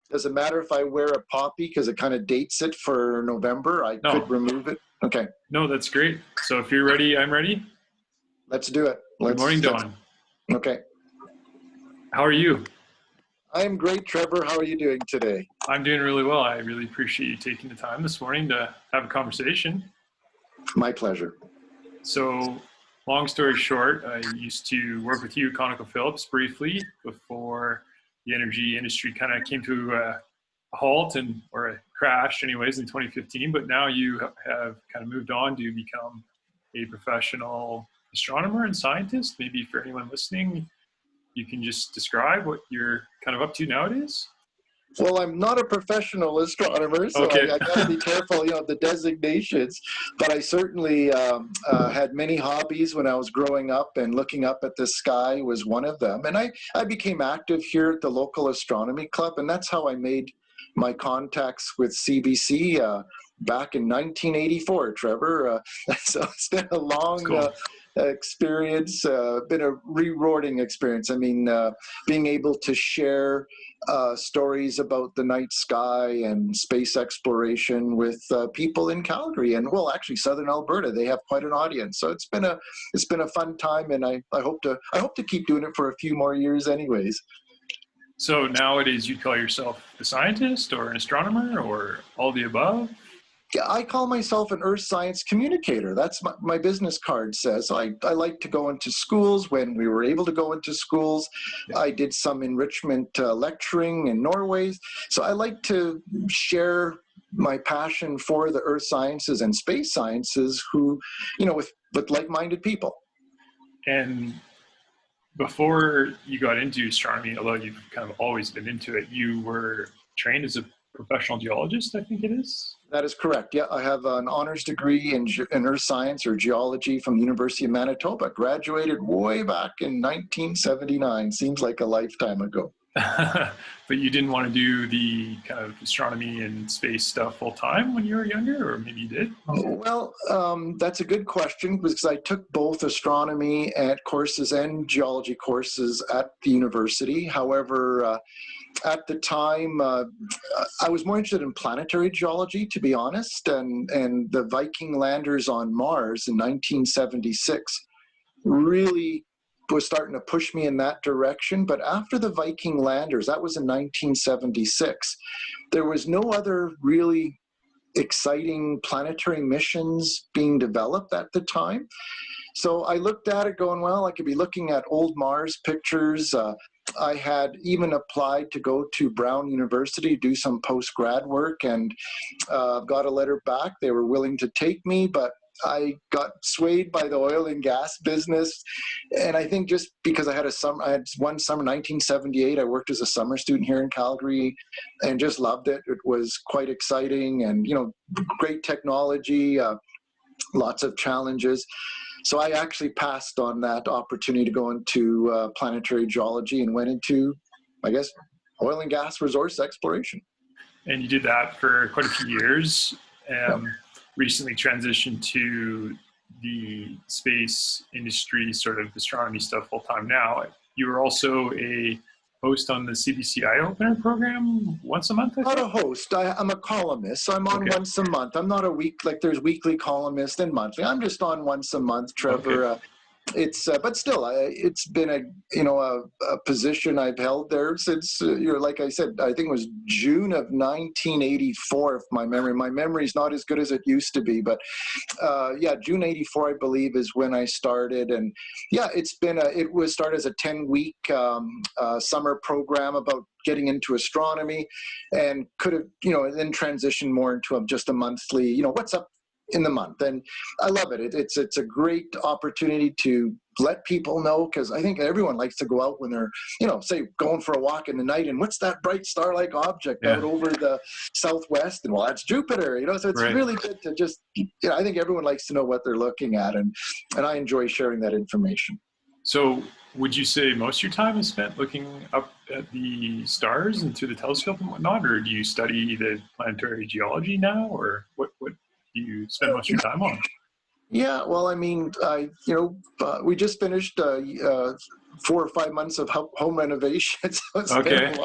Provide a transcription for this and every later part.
Does it matter if I wear a poppy because it kind of dates it for November? I No. could remove it. Okay. No, that's great. So if you're ready, I'm ready. Let's do it. Good morning, Don. Okay. How are you? I'm great, Trevor. How are you doing today? I'm doing really well. I really appreciate you taking the time this morning to have a conversation. My pleasure. So, long story short, I used to work with you at ConocoPhillips briefly before the energy industry kind of came to a halt or a crash anyways in 2015, but now you have kind of moved on to become a professional astronomer and scientist. Maybe for anyone listening, you can just describe what you're kind of up to nowadays. Well, I'm not a professional astronomer, so okay. I got to be careful, of the designations. But I certainly had many hobbies when I was growing up, and looking up at the sky was one of them. And I became active here at the local astronomy club, and that's how I made my contacts with CBC back in 1984, Trevor. So it's been a long experience, been a rewarding experience. I mean, being able to share stories about the night sky and space exploration with people in Calgary and, well, actually southern Alberta. They have quite an audience, so it's been a fun time, and I hope to keep doing it for a few more years, anyways. So nowadays, you call yourself a scientist or an astronomer or all the above? Yeah, I call myself an earth science communicator. That's my business card says. I like to go into schools when we were able to go into schools. Yeah. I did some enrichment lecturing in Norway. So I like to share my passion for the earth sciences and space sciences with like-minded people. And before you got into astronomy, although you've kind of always been into it, you were trained as a professional geologist, I think it is? That is correct. Yeah, I have an honors degree in earth science or geology from the University of Manitoba. Graduated way back in 1979. Seems like a lifetime ago. But you didn't want to do the kind of astronomy and space stuff full time when you were younger, or maybe you did? Well, that's a good question, because I took both astronomy courses and geology courses at the university. However, at the time, I was more interested in planetary geology, to be honest, and the Viking landers on Mars in 1976 really was starting to push me in that direction. But after the Viking landers, that was in 1976, there was no other really exciting planetary missions being developed at the time. So I looked at it going, well, I could be looking at old Mars pictures. I had even applied to go to Brown University, do some post-grad work, and got a letter back. They were willing to take me, but I got swayed by the oil and gas business. And I think just because I had one summer, 1978, I worked as a summer student here in Calgary and just loved it. It was quite exciting and, great technology, lots of challenges. So I actually passed on that opportunity to go into planetary geology and went into, I guess, oil and gas resource exploration. And you did that for quite a few years. Yep. Recently transitioned to the space industry, sort of astronomy stuff full time now. You were also a host on the CBC EyeOpener program once a month, I think? Not a host. I'm a columnist, so I'm on once a month. I'm not a week, like there's weekly columnist and monthly. I'm just on once a month, Trevor. Okay. But still, it's been a position I've held there since, like I said, I think it was June of 1984, if my memory's not as good as it used to be, but June 84, I believe, is when I started. And yeah, it was started as a 10-week summer program about getting into astronomy, and could have, then transitioned more into just a monthly, what's up in the month. And I love it. It's a great opportunity to let people know, because I think everyone likes to go out when they're, say, going for a walk in the night, and what's that bright star-like object out over the southwest? And well, that's Jupiter, so it's really good to just, I think everyone likes to know what they're looking at, and I enjoy sharing that information. So would you say most of your time is spent looking up at the stars and through the telescope and whatnot, or do you study the planetary geology now, or what do you spend most of your time on? Yeah, well, I mean, we just finished 4 or 5 months of home renovation. So it's Okay. been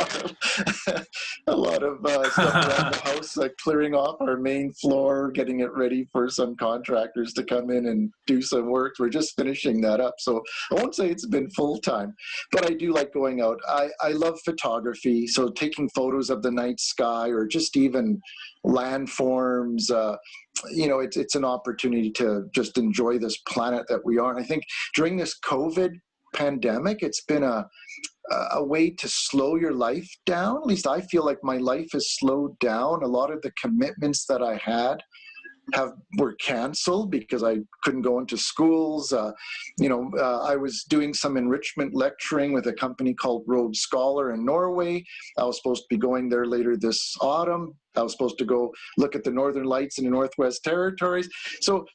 a lot of stuff around the house, clearing off our main floor, getting it ready for some contractors to come in and do some work. We're just finishing that up. So I won't say it's been full time, but I do like going out. I love photography. So taking photos of the night sky or just even landforms, it's an opportunity to just enjoy this planet that we are. And I think during this COVID pandemic, it's been a way to slow your life down. At least I feel like my life has slowed down. A lot of the commitments that I had were canceled because I couldn't go into schools. I was doing some enrichment lecturing with a company called Road Scholar in Norway. I was supposed to be going there later this autumn. I was supposed to go look at the Northern Lights in the Northwest Territories. So,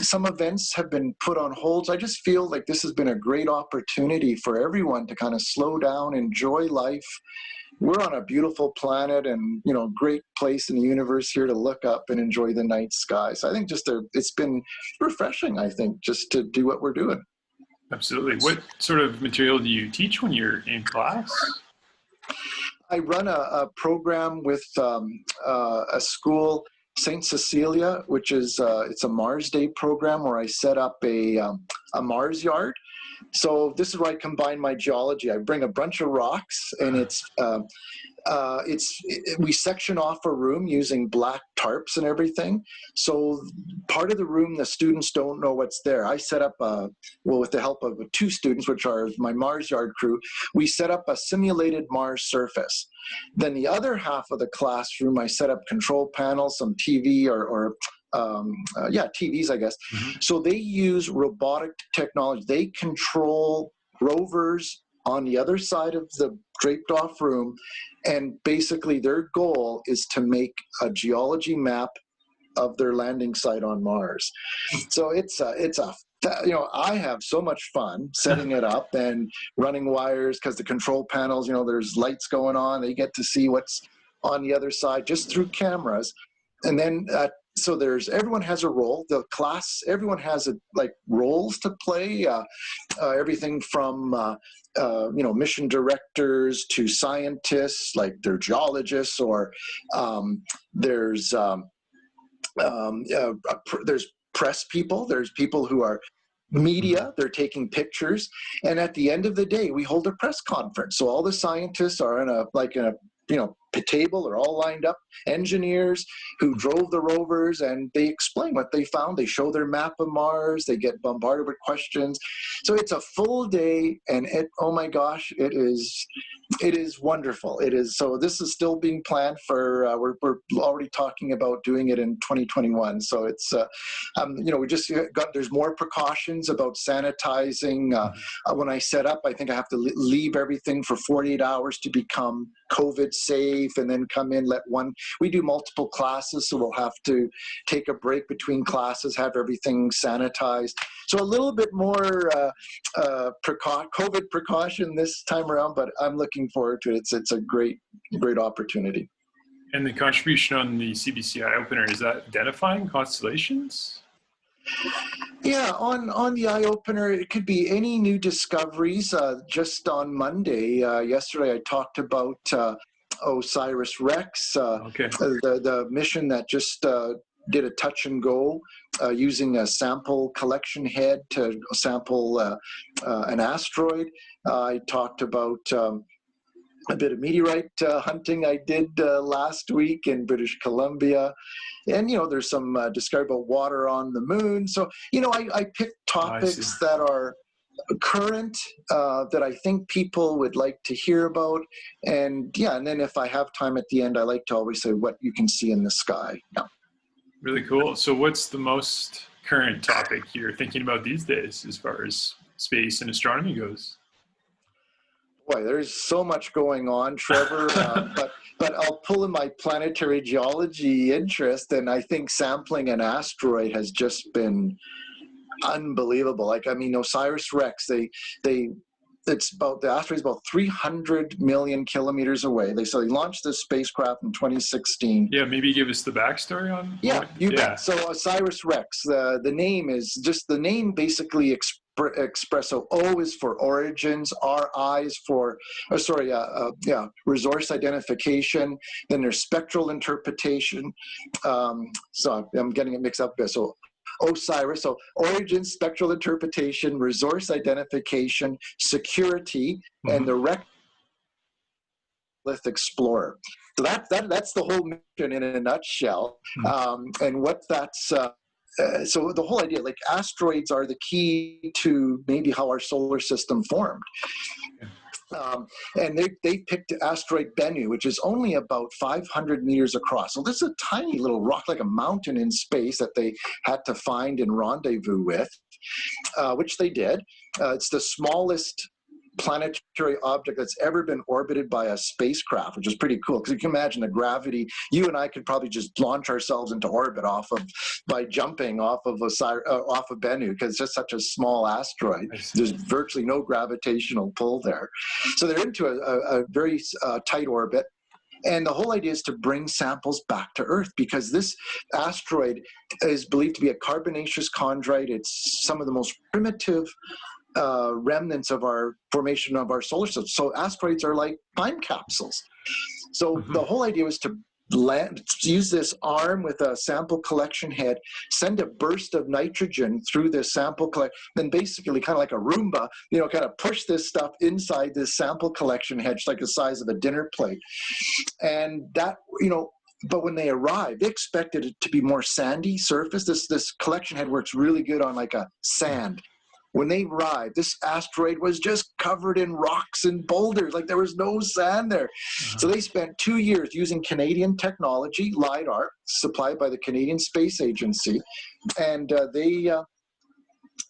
some events have been put on hold. So I just feel like this has been a great opportunity for everyone to kind of slow down, enjoy life. We're on a beautiful planet and, great place in the universe here to look up and enjoy the night sky. So I think it's been refreshing, I think, just to do what we're doing. Absolutely. What sort of material do you teach when you're in class? I run a program with a school, St. Cecilia, which is it's a Mars Day program where I set up a Mars yard. So this is where I combine my geology. I bring a bunch of rocks, and we section off a room using black tarps and everything. So part of the room, the students don't know what's there. I set up, with the help of 2 students, which are my Mars yard crew, we set up a simulated Mars surface. Then the other half of the classroom, I set up control panels, some TV TVs, I guess. Mm-hmm. So they use robotic technology. They control rovers on the other side of the draped off room. And basically their goal is to make a geology map of their landing site on Mars. So I have so much fun setting it up and running wires, because the control panels, there's lights going on. They get to see what's on the other side just through cameras. And then so everyone has a role. The class, everyone has roles to play. Everything from mission directors to scientists, like they're geologists, or there's press people. There's people who are media. They're taking pictures. And at the end of the day, we hold a press conference. So all the scientists are in a table, are all lined up, engineers who drove the rovers, and they explain what they found. They show their map of Mars. They get bombarded with questions. So it's a full day, and oh my gosh, it is wonderful. It is. So this is still being planned for, we're already talking about doing it in 2021. So it's, we just there's more precautions about sanitizing. When I set up, I think I have to leave everything for 48 hours to become COVID safe, and then come in, we do multiple classes, so we'll have to take a break between classes, have everything sanitized. So a little bit more COVID precaution this time around, but I'm looking forward to it. It's a great opportunity. And the contribution on the CBC EyeOpener, is that identifying constellations? Yeah, on the EyeOpener, it could be any new discoveries. Just on Monday, yesterday, I talked about Osiris-Rex, the mission that just did a touch and go using a sample collection head to sample an asteroid. I talked about a bit of meteorite hunting I did last week in British Columbia. And, there's some discovery about water on the moon. So, I picked topics that are current, that I think people would like to hear about. And then if I have time at the end, I like to always say what you can see in the sky. Yeah. Really cool. So what's the most current topic you're thinking about these days as far as space and astronomy goes? Boy, there's so much going on, Trevor, but I'll pull in my planetary geology interest, and I think sampling an asteroid has just been unbelievable. Osiris-Rex, the asteroid's about 300 million kilometers away. They launched this spacecraft in 2016. Yeah, maybe give us the backstory on. Yeah, you bet. So Osiris-Rex, the name basically express. So O is for origins, RI is for, resource identification. Then there's spectral interpretation. So I'm getting it mixed up there. So Osiris, so origin, spectral interpretation, resource identification, security, and the regolith explorer. So that's the whole mission in a nutshell. And what that's so the whole idea, like asteroids are the key to maybe how our solar system formed. And they picked asteroid Bennu, which is only about 500 meters across. So this is a tiny little rock, like a mountain in space, that they had to find and rendezvous with, which they did. It's the smallest planetary object that's ever been orbited by a spacecraft, which is pretty cool, because you can imagine the gravity. You and I could probably just launch ourselves into orbit by jumping off of Bennu, because it's just such a small asteroid. There's virtually no gravitational pull there. So they're into a very tight orbit. And the whole idea is to bring samples back to Earth, because this asteroid is believed to be a carbonaceous chondrite. It's some of the most primitive remnants of our formation of our solar system. So asteroids are like time capsules. So the whole idea was to use this arm with a sample collection head, send a burst of nitrogen through this sample then basically kind of like a Roomba, kind of push this stuff inside this sample collection head, just like the size of a dinner plate. And that, but when they arrived, they expected it to be more sandy surface. This collection head works really good on like a sand. When they arrived, this asteroid was just covered in rocks and boulders, like there was no sand there. So they spent 2 years using Canadian technology, LIDAR, supplied by the Canadian Space Agency, and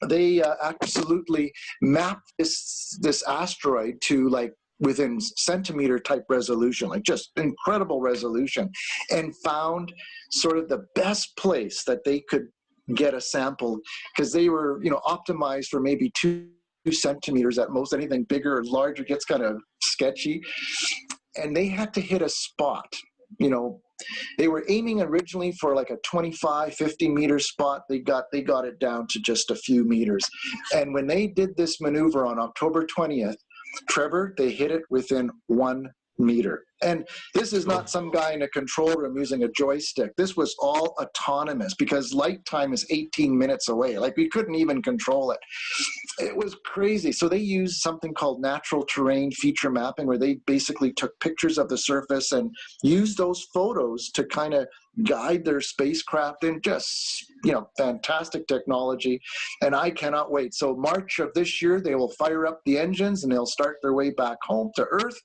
they absolutely mapped this asteroid to like within centimeter type resolution, like just incredible resolution, and found sort of the best place that they could get a sample, because they were optimized for maybe 2 centimeters at most. Anything bigger or larger gets kind of sketchy, and they had to hit a spot. They were aiming originally for like a 25-50 meter spot. They got it down to just a few meters. And when they did this maneuver on October 20th, Trevor, they hit it within 1 meter. And this is not some guy in a control room using a joystick. This was all autonomous, because light time is 18 minutes away. Like, we couldn't even control it. It was crazy. So they used something called natural terrain feature mapping, where they basically took pictures of the surface and used those photos to kind of guide their spacecraft, and just, fantastic technology. And I cannot wait. So March of this year, they will fire up the engines and they'll start their way back home to Earth.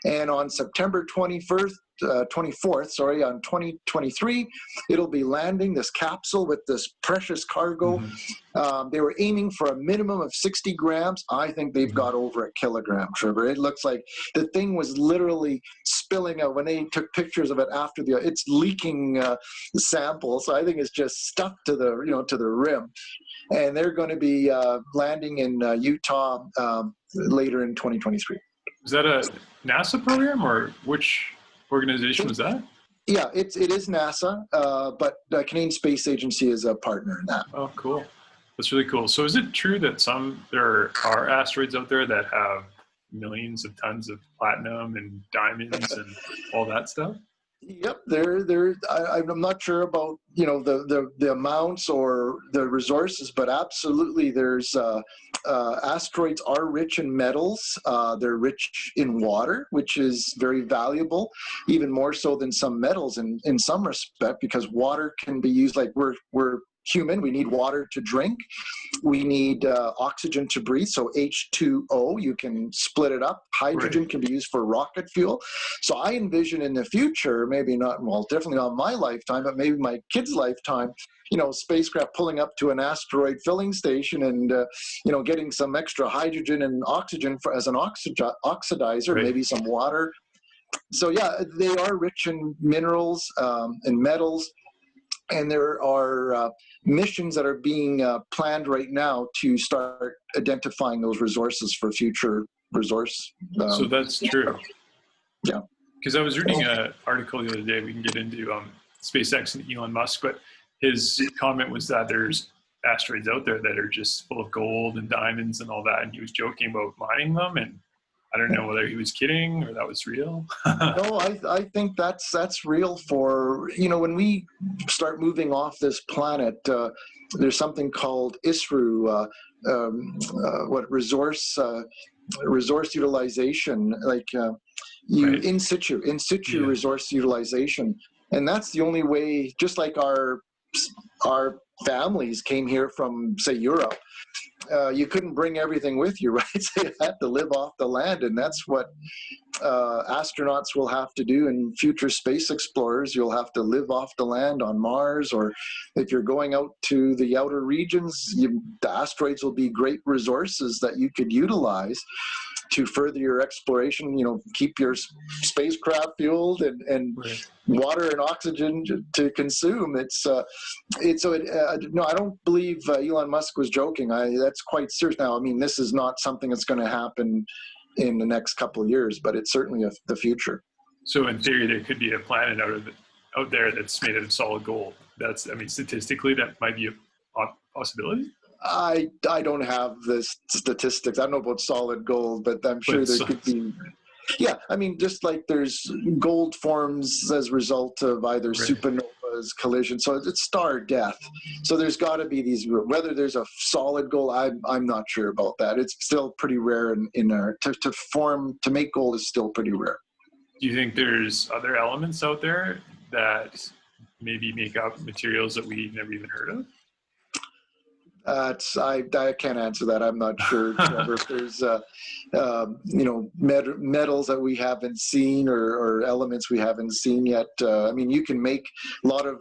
And on September 24th, on 2023, it'll be landing this capsule with this precious cargo. They were aiming for a minimum of 60 grams. I think they've got over a kilogram, Trevor. It looks like the thing was literally spilling out when they took pictures of it after it's leaking samples. So I think it's just stuck to the, to the rim. And they're going to be landing in Utah later in 2023. Is that a NASA program, or which organization was that? Yeah, it is NASA, but the Canadian Space Agency is a partner in that. Oh, cool. That's really cool. So is it true that there are asteroids out there that have millions of tons of platinum and diamonds and all that stuff? Yep, I'm not sure about the amounts or the resources, but absolutely there's asteroids are rich in metals. They're rich in water, which is very valuable, even more so than some metals in some respect, because water can be used, like we're human, we need water to drink, we need oxygen to breathe, so H2O, you can split it up. Hydrogen can be used for rocket fuel. So I envision in the future, maybe not, well, definitely not my lifetime, but maybe my kids' lifetime, spacecraft pulling up to an asteroid filling station and getting some extra hydrogen and oxygen as an oxidizer, maybe some water. So yeah, they are rich in minerals and metals. And there are missions that are being planned right now to start identifying those resources for future resource. So that's true. Yeah. Because I was reading an article the other day, we can get into SpaceX and Elon Musk, but his comment was that there's asteroids out there that are just full of gold and diamonds and all that, and he was joking about mining them, and I don't know whether he was kidding or that was real. No, I think that's real. For, when we start moving off this planet, there's something called ISRU, resource utilization, like Right. in situ Yeah. resource utilization, and that's the only way. Just like our families came here from, say, Europe. You couldn't bring everything with you, right? So you had to live off the land, and that's what astronauts will have to do, and future space explorers. You'll have to live off the land on Mars, or if you're going out to the outer regions, the asteroids will be great resources that you could utilize to further your exploration. Keep your spacecraft fueled and Right. water and oxygen to consume. No, I don't believe Elon Musk was joking. That's quite serious. Now, I mean, this is not something that's going to happen in the next couple of years, but it's certainly the future. So in theory, there could be a planet out there that's made of solid gold. Statistically, that might be a possibility. I don't have the statistics. I don't know about solid gold, but I'm sure there could be. Yeah, I mean, just like there's gold forms as a result of either supernovas, collisions, so it's star death. So there's got to be these. Whether there's a solid gold, I'm not sure about that. It's still pretty rare in our to make gold is still pretty rare. Do you think there's other elements out there that maybe make up materials that we've never even heard of? I can't answer that. I'm not sure, Trevor. If there's metals that we haven't seen or elements we haven't seen yet. I mean, you can make a lot of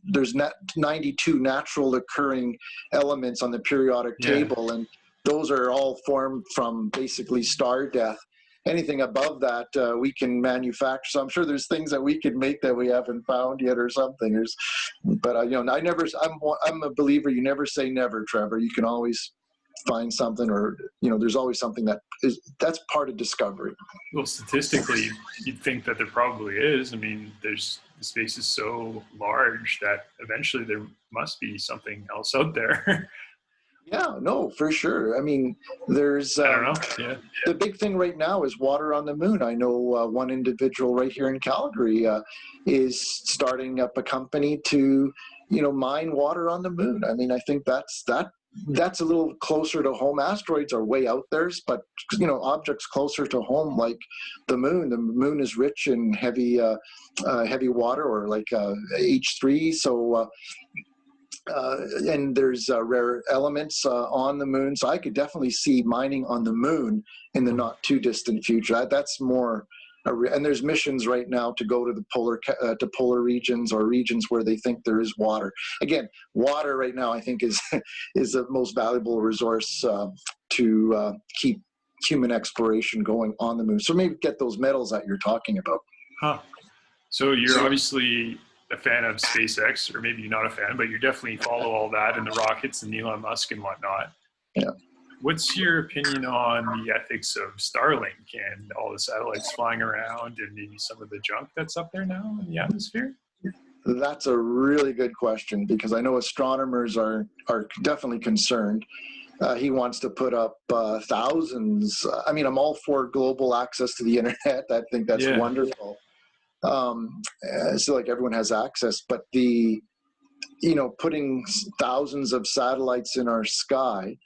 there's 92 natural occurring elements on the periodic table, and those are all formed from basically star death. Anything above that, we can manufacture. So I'm sure there's things that we could make that we haven't found yet, or something. But I'm a believer. You never say never, Trevor. You can always find something, or there's always something that's part of discovery. Well, statistically, you'd think that there probably is. I mean, the space is so large that eventually there must be something else out there. Yeah, no, for sure. I mean, there's I don't know. Yeah. The big thing right now is water on the moon. I know one individual right here in Calgary is starting up a company to, mine water on the moon. I mean, I think that's a little closer to home. Asteroids are way out there, but objects closer to home, like the moon. The moon is rich in heavy water, or like H3. So. And there's rare elements on the moon, so I could definitely see mining on the moon in the not too distant future. That's more, and there's missions right now to go to the polar regions, or regions where they think there is water. Again, water right now I think is the most valuable resource to keep human exploration going on the moon. So maybe get those metals that you're talking about. Huh. So you're obviously a fan of SpaceX, or maybe you're not a fan, but you definitely follow all that and the rockets and Elon Musk and whatnot. Yeah. What's your opinion on the ethics of Starlink and all the satellites flying around, and maybe some of the junk that's up there now in the atmosphere? That's a really good question, because I know astronomers are definitely concerned. He wants to put up thousands. I mean, I'm all for global access to the internet. I think that's wonderful. So like everyone has access, but putting thousands of satellites in our sky,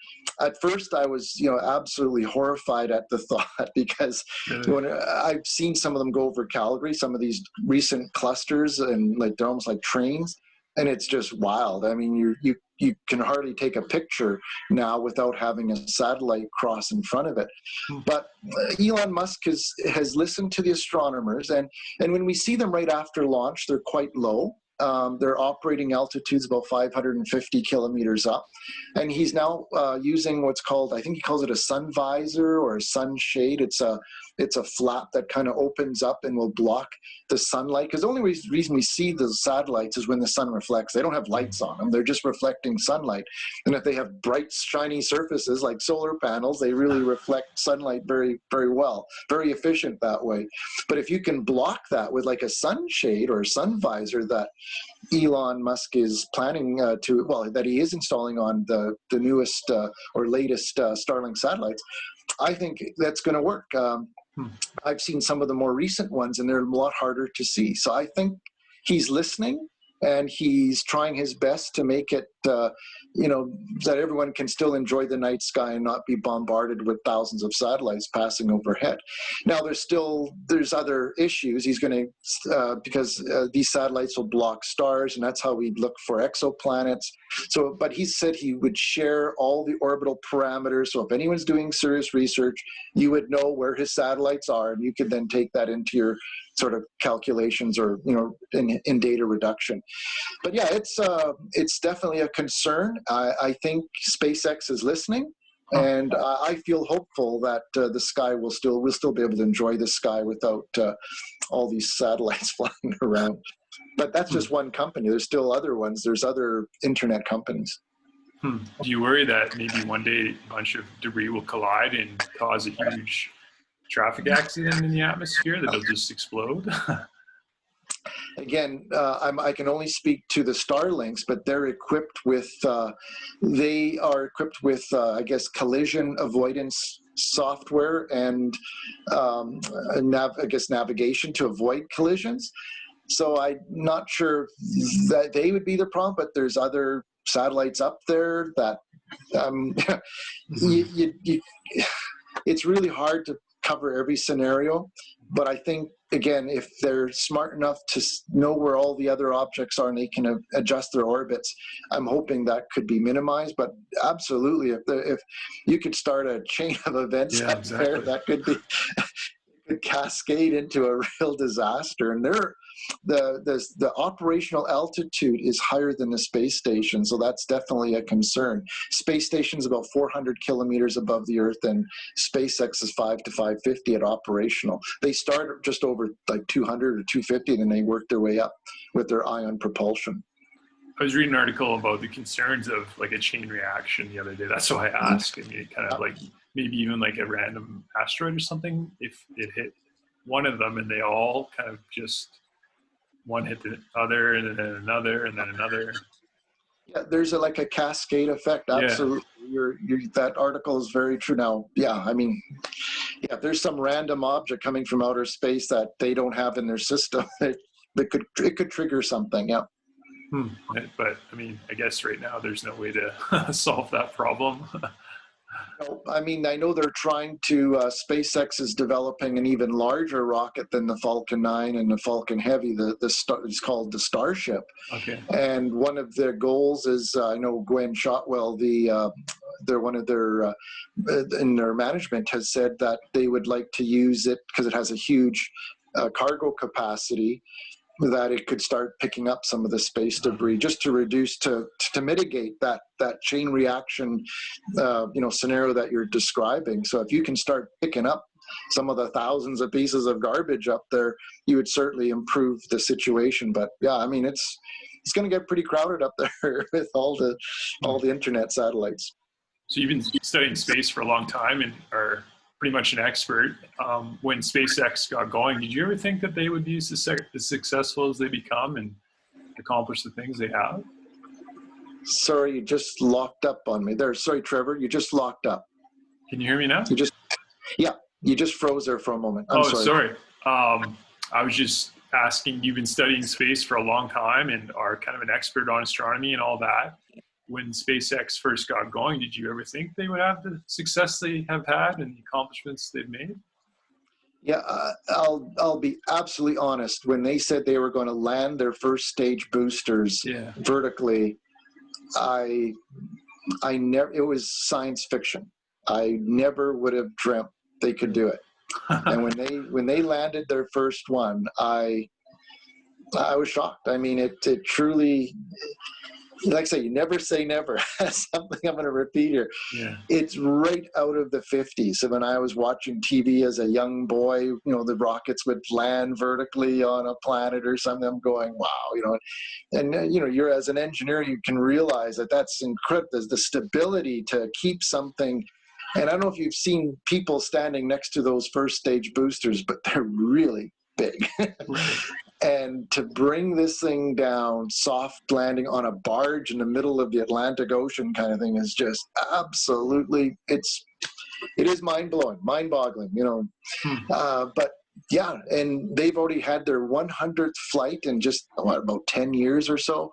at first I was absolutely horrified at the thought, because when I've seen some of them go over Calgary, some of these recent clusters, and they're almost like trains, and it's just wild. I mean, you can hardly take a picture now without having a satellite cross in front of it. But Elon Musk has listened to the astronomers, and when we see them right after launch, they're quite low. Their operating altitude's about 550 kilometers up. And he's now using what's called, I think he calls it a sun visor or a sun shade. It's it's a flap that kind of opens up and will block the sunlight. Because the only reason we see the satellites is when the sun reflects. They don't have lights on them. They're just reflecting sunlight. And if they have bright, shiny surfaces like solar panels, they really reflect sunlight very, very well. Very efficient that way. But if you can block that with like a sunshade or a sun visor that Elon Musk is planning that he is installing on the newest or latest Starlink satellites, I think that's going to work. I've seen some of the more recent ones, and they're a lot harder to see. So I think he's listening, and he's trying his best to make it, that everyone can still enjoy the night sky and not be bombarded with thousands of satellites passing overhead. Now, there's other issues. He's going to, because these satellites will block stars, and that's how we look for exoplanets. So, but he said he would share all the orbital parameters. So if anyone's doing serious research, you would know where his satellites are, and you could then take that into your sort of calculations or, in data reduction. But yeah, it's definitely a concern. I think SpaceX is listening, and I feel hopeful that the sky we'll still be able to enjoy the sky without all these satellites flying around. But that's just one company. There's still other ones. There's other internet companies. Do you worry that maybe one day a bunch of debris will collide and cause a huge traffic accident in the atmosphere that it'll just explode? Again, I can only speak to the Starlinks, but they're equipped with, I guess, collision avoidance software and navigation to avoid collisions. So I'm not sure that they would be the problem, but there's other satellites up there that it's really hard to cover every scenario. But I think, again, if they're smart enough to know where all the other objects are and they can adjust their orbits, I'm hoping that could be minimized. But absolutely, if you could start a chain of events there, that could be could cascade into a real disaster. And the operational altitude is higher than the space station, so that's definitely a concern. Space station is about 400 kilometers above the Earth, and SpaceX is 5 to 550 at operational. They start just over like 200 or 250, and then they work their way up with their ion propulsion. I was reading an article about the concerns of like a chain reaction the other day. That's why I asked. I mean, kind of like maybe even like a random asteroid or something, if it hit one of them and they all kind of just one hit the other and then another and then another. Yeah, there's like a cascade effect. Absolutely. Yeah. That article is very true. Now, I mean, if there's some random object coming from outer space that they don't have in their system, it could trigger something. Yeah. But I mean, I guess right now there's no way to solve that problem. No, I mean, I know they're trying to, SpaceX is developing an even larger rocket than the Falcon 9 and the Falcon Heavy. It's called the Starship. Okay. And one of their goals is, I know Gwen Shotwell, in their management has said that they would like to use it because it has a huge cargo capacity, that it could start picking up some of the space debris, just to reduce, to mitigate that chain reaction, scenario that you're describing. So if you can start picking up some of the thousands of pieces of garbage up there, you would certainly improve the situation. But yeah, I mean, it's going to get pretty crowded up there with all the internet satellites. So you've been studying space for a long time and are pretty much an expert. When SpaceX got going, did you ever think that they would be as successful as they become and accomplish the things they have? Sorry, you just locked up on me there. Sorry, Trevor, you just locked up. Can you hear me now? You just froze there for a moment. I'm sorry. I was just asking, you've been studying space for a long time and are kind of an expert on astronomy and all that. When SpaceX first got going, did you ever think they would have the success they have had and the accomplishments they've made? Yeah, I'll be absolutely honest. When they said they were going to land their first stage boosters vertically, I never. It was science fiction. I never would have dreamt they could do it. And when they landed their first one, I was shocked. I mean, it truly. like I say, you never say never. That's something I'm going to repeat here. Yeah. It's right out of the 50s. So when I was watching TV as a young boy, the rockets would land vertically on a planet or something. I'm going, wow, and you're, as an engineer, you can realize that that's incredible. There's the stability to keep something. And I don't know if you've seen people standing next to those first stage boosters, but they're really big. Right. And to bring this thing down, soft landing on a barge in the middle of the Atlantic Ocean kind of thing is just absolutely, it is mind-blowing, mind-boggling, but yeah, and they've already had their 100th flight in just about 10 years or so.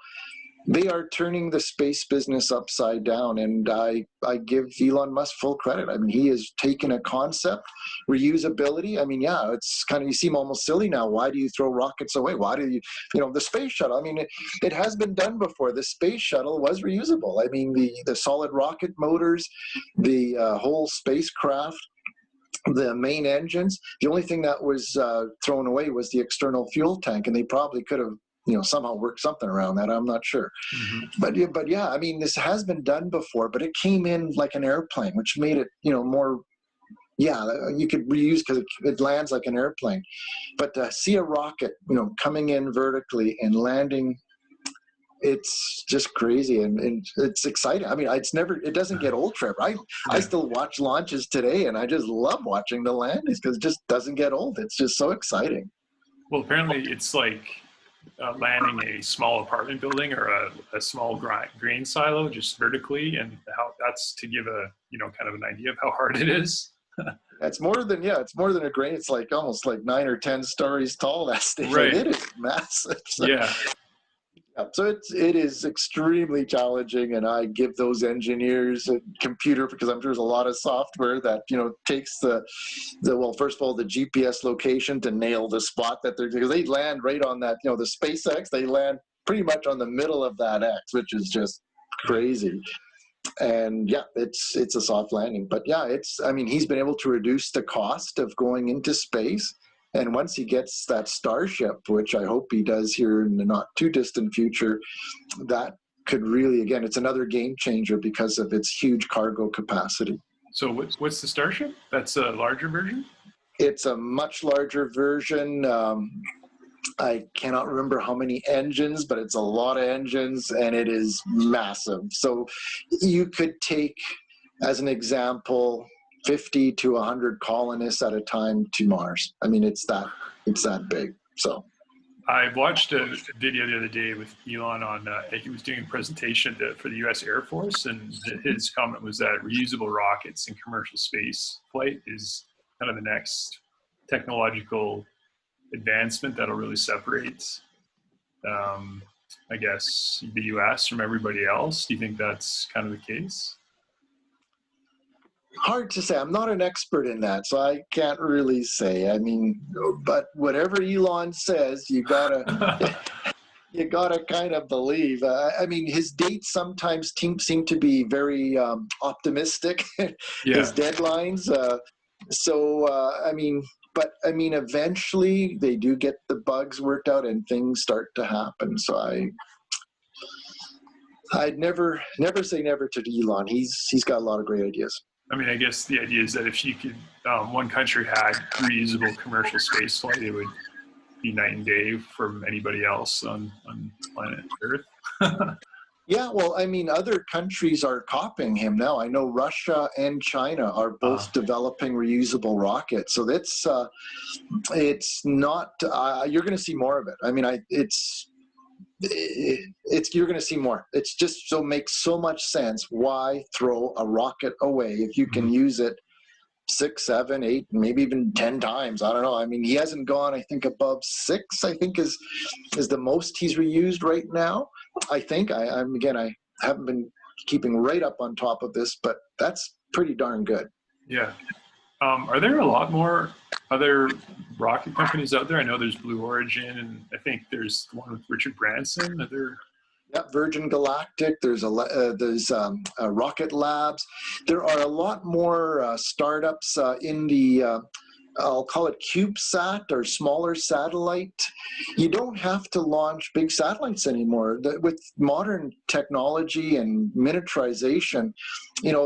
They are turning the space business upside down, and I give Elon Musk full credit. I mean, he has taken a concept, reusability. I mean, yeah, it's kind of, you seem almost silly now. Why do you throw rockets away? Why do you, the space shuttle? I mean, it has been done before. The space shuttle was reusable. I mean, the solid rocket motors, the whole spacecraft, the main engines. The only thing that was thrown away was the external fuel tank, and they probably could have somehow work something around that. I'm not sure. Mm-hmm. But yeah, I mean, this has been done before, but it came in like an airplane, which made it, more, you could reuse because it lands like an airplane. But to see a rocket, coming in vertically and landing, it's just crazy, and it's exciting. I mean, it doesn't get old, Trevor. I still watch launches today, and I just love watching the landings because it just doesn't get old. It's just so exciting. Well, apparently it's like landing a small apartment building or a small grain silo just vertically, and how that's to give a kind of an idea of how hard it is. It's more than a grain. It's like almost like 9 or 10 stories tall. That station, right. It is massive. So, yeah. So it is extremely challenging, and I give those engineers a computer, because I'm sure there's a lot of software that takes the first of all the GPS location to nail the spot that because they land right on that the SpaceX, they land pretty much on the middle of that X, which is just crazy. And yeah, it's a soft landing, but yeah, he's been able to reduce the cost of going into space. And once he gets that Starship, which I hope he does here in the not too distant future, that could really, again, it's another game changer because of its huge cargo capacity. So what's the Starship? That's a larger version? It's a much larger version. I cannot remember how many engines, but it's a lot of engines, and it is massive. So you could take, as an example, 50 to 100 colonists at a time to Mars. I mean, it's that big. So I watched a video the other day with Elon on, he was doing a presentation for the U.S. Air Force, and his comment was that reusable rockets in commercial space flight is kind of the next technological advancement that'll really separate, I guess, the U.S. from everybody else. Do you think that's kind of the case? Hard to say. I'm not an expert in that, so I can't really say. I mean, but whatever Elon says, you gotta kind of believe. I mean, his dates sometimes seem to be very optimistic. His deadlines. Eventually they do get the bugs worked out and things start to happen. So I'd never say never to Elon. He's got a lot of great ideas. I mean, I guess the idea is that if you could, one country had reusable commercial space flight, it would be night and day from anybody else on planet Earth. Yeah, well, I mean, other countries are copying him now. I know Russia and China are both developing reusable rockets. So it's not, you're going to see more of it. I mean, you're going to see more. It's just makes so much sense. Why throw a rocket away if you can use it 6, 7, 8, maybe even 10 times? I don't know. I mean, he hasn't gone, I think, above 6, I think is the most he's reused right now. I think I haven't been keeping right up on top of this, but that's pretty darn good. Yeah. Are there a lot more other rocket companies out there? I know there's Blue Origin, and I think there's one with Richard Branson. Yeah, Virgin Galactic. There's Rocket Labs. There are a lot more startups in the I'll call it CubeSat or smaller satellite. You don't have to launch big satellites anymore. With modern technology and miniaturization,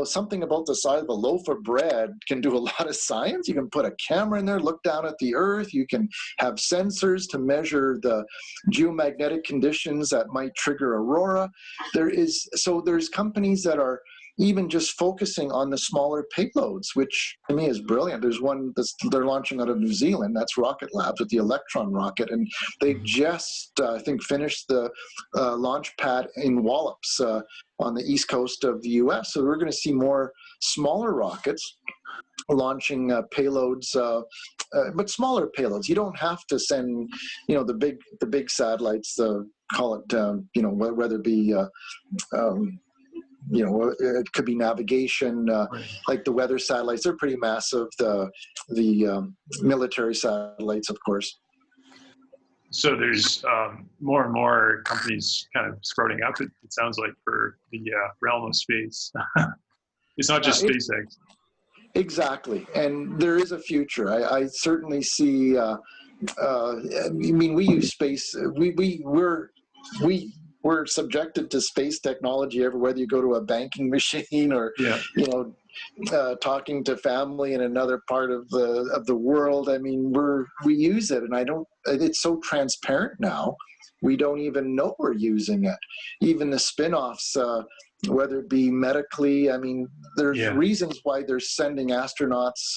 something about the size of a loaf of bread can do a lot of science. You can put a camera in there, look down at the Earth. You can have sensors to measure the geomagnetic conditions that might trigger aurora. There's companies that are even just focusing on the smaller payloads, which to me is brilliant. There's one they're launching out of New Zealand, that's Rocket Labs with the Electron rocket, and they just, I think, finished the launch pad in Wallops on the east coast of the US. So we're going to see more smaller rockets launching payloads, but smaller payloads. You don't have to send, the big satellites, call it, whether it be it could be navigation, like the weather satellites. They're pretty massive. The military satellites, of course. So there's more and more companies kind of sprouting up, it sounds like, for the realm of space. It's not just SpaceX. Exactly. And there is a future. I certainly see, we use space. We're subjected to space technology everywhere, whether you go to a banking machine or, talking to family in another part of the world. I mean, we use it, and it's so transparent now. We don't even know we're using it. Even the spin-offs, whether it be medically, there's reasons why they're sending astronauts,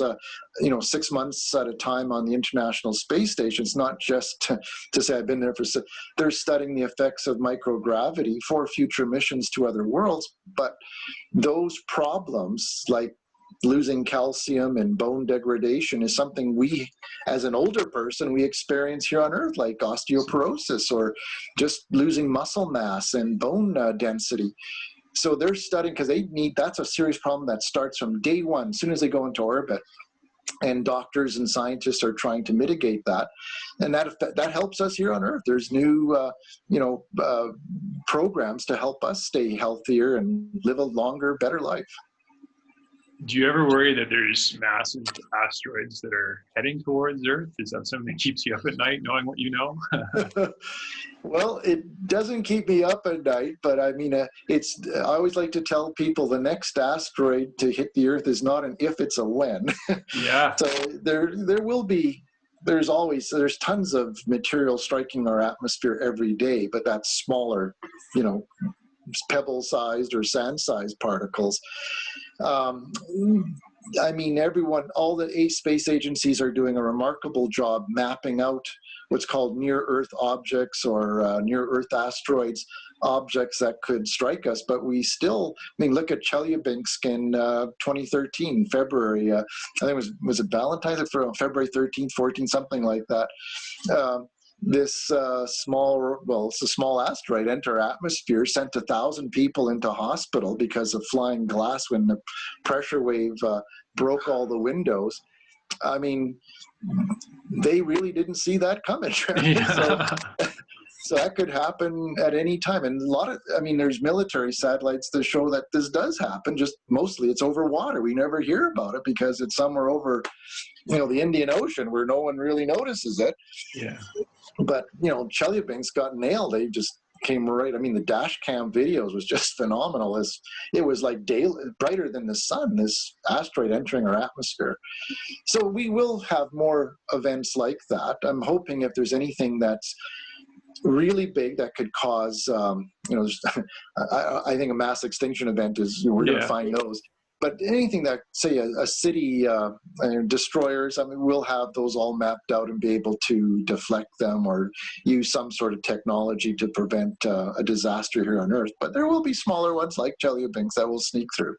6 months at a time on the International Space Station. It's not just to say I've been there they're studying the effects of microgravity for future missions to other worlds. But those problems, like losing calcium and bone degradation, is something we, as an older person, we experience here on Earth, like osteoporosis or just losing muscle mass and bone density. So they're studying, because that's a serious problem that starts from day one, as soon as they go into orbit. And doctors and scientists are trying to mitigate that. And that helps us here on Earth. There's new, programs to help us stay healthier and live a longer, better life. Do you ever worry that there's massive asteroids that are heading towards Earth? Is that something that keeps you up at night, knowing what you know? Well, it doesn't keep me up at night, but I always like to tell people the next asteroid to hit the Earth is not an if, it's a when. Yeah. So there's tons of material striking our atmosphere every day, but that's smaller, pebble-sized or sand-sized particles. All the 8 space agencies are doing a remarkable job mapping out what's called near-Earth objects or near-Earth asteroids, objects that could strike us. But we still, look at Chelyabinsk in 2013, February. I think was it Valentine's, for February 13th, 14th, something like that. This it's a small asteroid entered our atmosphere, sent 1,000 people into hospital because of flying glass when the pressure wave broke all the windows. They really didn't see that coming. So that could happen at any time. And there's military satellites that show that this does happen, just mostly it's over water. We never hear about it because it's somewhere over, the Indian Ocean where no one really notices it. Yeah. But, Chelyabinsk got nailed. They just came right. The dash cam videos was just phenomenal. It was like brighter than the sun, this asteroid entering our atmosphere. So we will have more events like that. I'm hoping if there's anything that's really big that could cause, I think a mass extinction event is, we're going to find those. But anything that, say, a city destroyers, we'll have those all mapped out and be able to deflect them or use some sort of technology to prevent a disaster here on Earth. But there will be smaller ones like Chelyabinsk that will sneak through.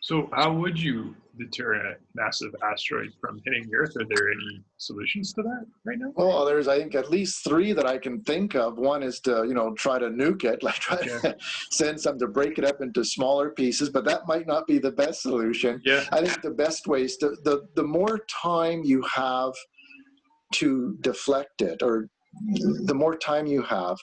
So how would you deter a massive asteroid from hitting the Earth? Are there any solutions to that right now? Well, there's, I think, at least 3 that I can think of. One is to, try to nuke it, to send some to break it up into smaller pieces, but that might not be the best solution. Yeah. I think the best way is the more time you have to deflect it, or the more time you have,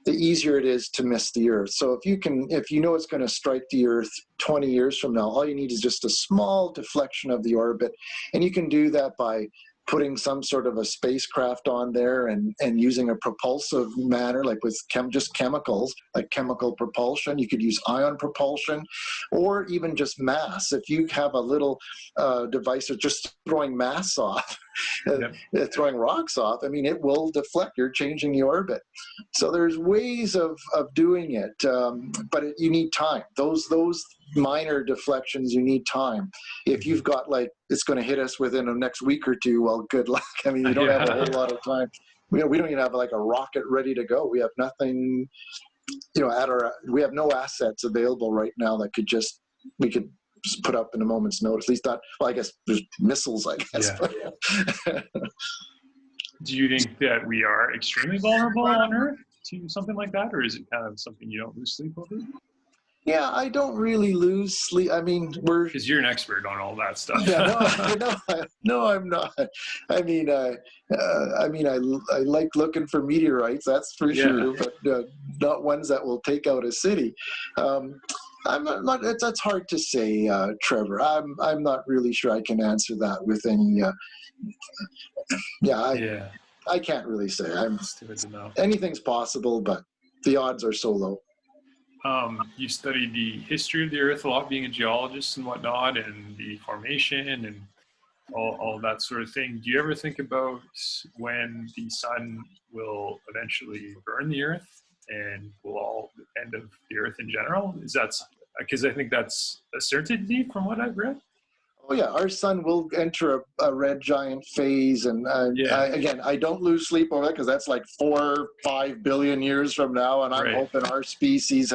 the easier it is to miss the Earth. So if you know it's going to strike the Earth 20 years from now, all you need is just a small deflection of the orbit, and you can do that by putting some sort of a spacecraft on there and using a propulsive manner, like with just chemicals, like chemical propulsion. You could use ion propulsion, or even just mass. If you have a little device that's just throwing mass off, throwing rocks off, I mean, it will deflect. You're changing the orbit. So there's ways of doing it, but you need time. Those minor deflections, you need time. If you've got like, it's going to hit us within the next week or two, well, good luck. I mean, we don't have a whole lot of time. We don't even have like a rocket ready to go. We have nothing, we have no assets available right now that we could just put up in a moment's notice. At least not, well, I guess there's missiles, I guess. Yeah. Do you think that we are extremely vulnerable on Earth to something like that, or is it kind of something you don't lose sleep over? Yeah, I don't really lose sleep. I mean, because you're an expert on all that stuff. No, I'm not. I mean, I like looking for meteorites, that's for sure, but not ones that will take out a city. I'm not. That's hard to say, Trevor. I'm not really sure I can answer that with any. I can't really say. Anything's possible, but the odds are so low. You studied the history of the Earth a lot, being a geologist and whatnot, and the formation and all that sort of thing. Do you ever think about when the sun will eventually burn the Earth and will all the end of the Earth in general? Is that because I think that's a certainty from what I've read? Oh yeah, our sun will enter a red giant phase, and I don't lose sleep over that because that's like 4 or 5 billion years from now, and I'm hoping our species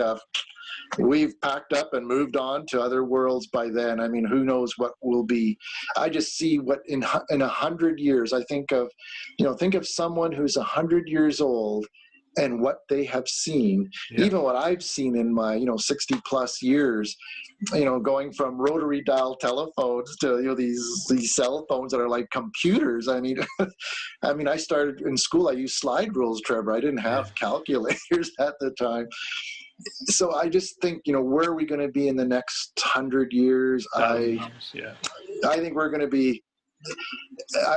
we've packed up and moved on to other worlds by then. I mean, who knows what will be? I just see what in 100 years. I think of someone who's 100 years old and what they have seen, even what I've seen in my 60 plus years. Going from rotary dial telephones to these cell phones that are like computers. I mean, I started in school. I used slide rules, Trevor. I didn't have calculators at the time. So I just think, where are we going to be in the next 100 years? I think we're going to be.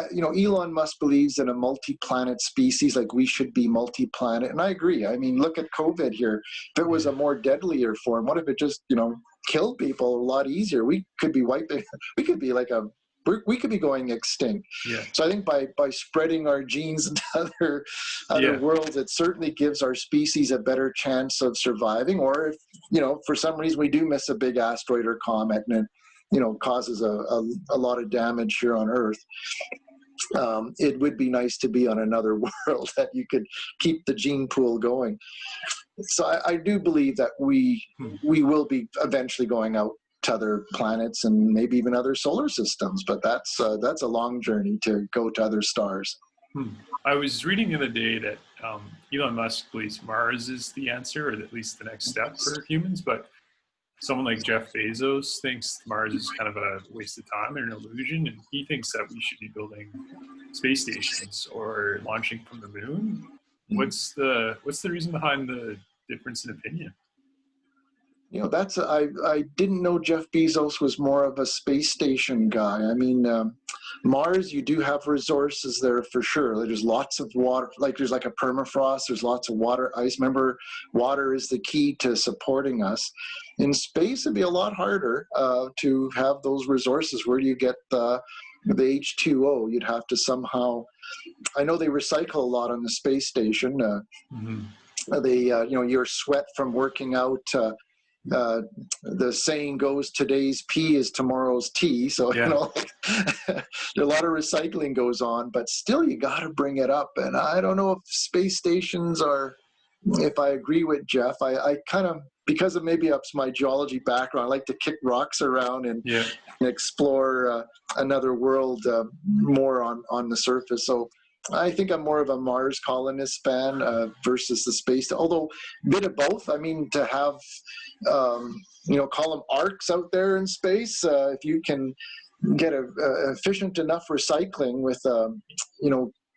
Elon Musk believes in a multi-planet species, like we should be multi-planet, and I agree. I mean, look at COVID here. If it was a more deadlier form, what if it just killed people a lot easier? We could be wiping. We could be like we could be going extinct. So I think by spreading our genes into other worlds, it certainly gives our species a better chance of surviving. Or if for some reason we do miss a big asteroid or comet and it causes a lot of damage here on Earth, it would be nice to be on another world that you could keep the gene pool going. So I do believe that we will be eventually going out to other planets and maybe even other solar systems, but that's a long journey to go to other stars. I was reading the other day that Elon Musk believes Mars is the answer, or at least the next step for humans, but someone like Jeff Bezos thinks Mars is kind of a waste of time and an illusion, and he thinks that we should be building space stations or launching from the moon. What's the reason behind the difference in opinion? I didn't know Jeff Bezos was more of a space station guy. I mean, Mars, you do have resources there for sure. There's lots of water, there's like a permafrost, there's lots of water, ice. Remember, water is the key to supporting us. In space, it'd be a lot harder to have those resources. Where do you get the H2O? You'd have to somehow, I know they recycle a lot on the space station. Your sweat from working out, the saying goes, today's pee is tomorrow's tea. So, a lot of recycling goes on, but still you got to bring it up. And I don't know if space stations if I agree with Jeff, I kind of, because of maybe it's my geology background, I like to kick rocks around and explore another world more on the surface. So I think I'm more of a Mars colonist fan versus the space, although a bit of both. I mean, to have, call them arcs out there in space, if you can get efficient enough recycling with,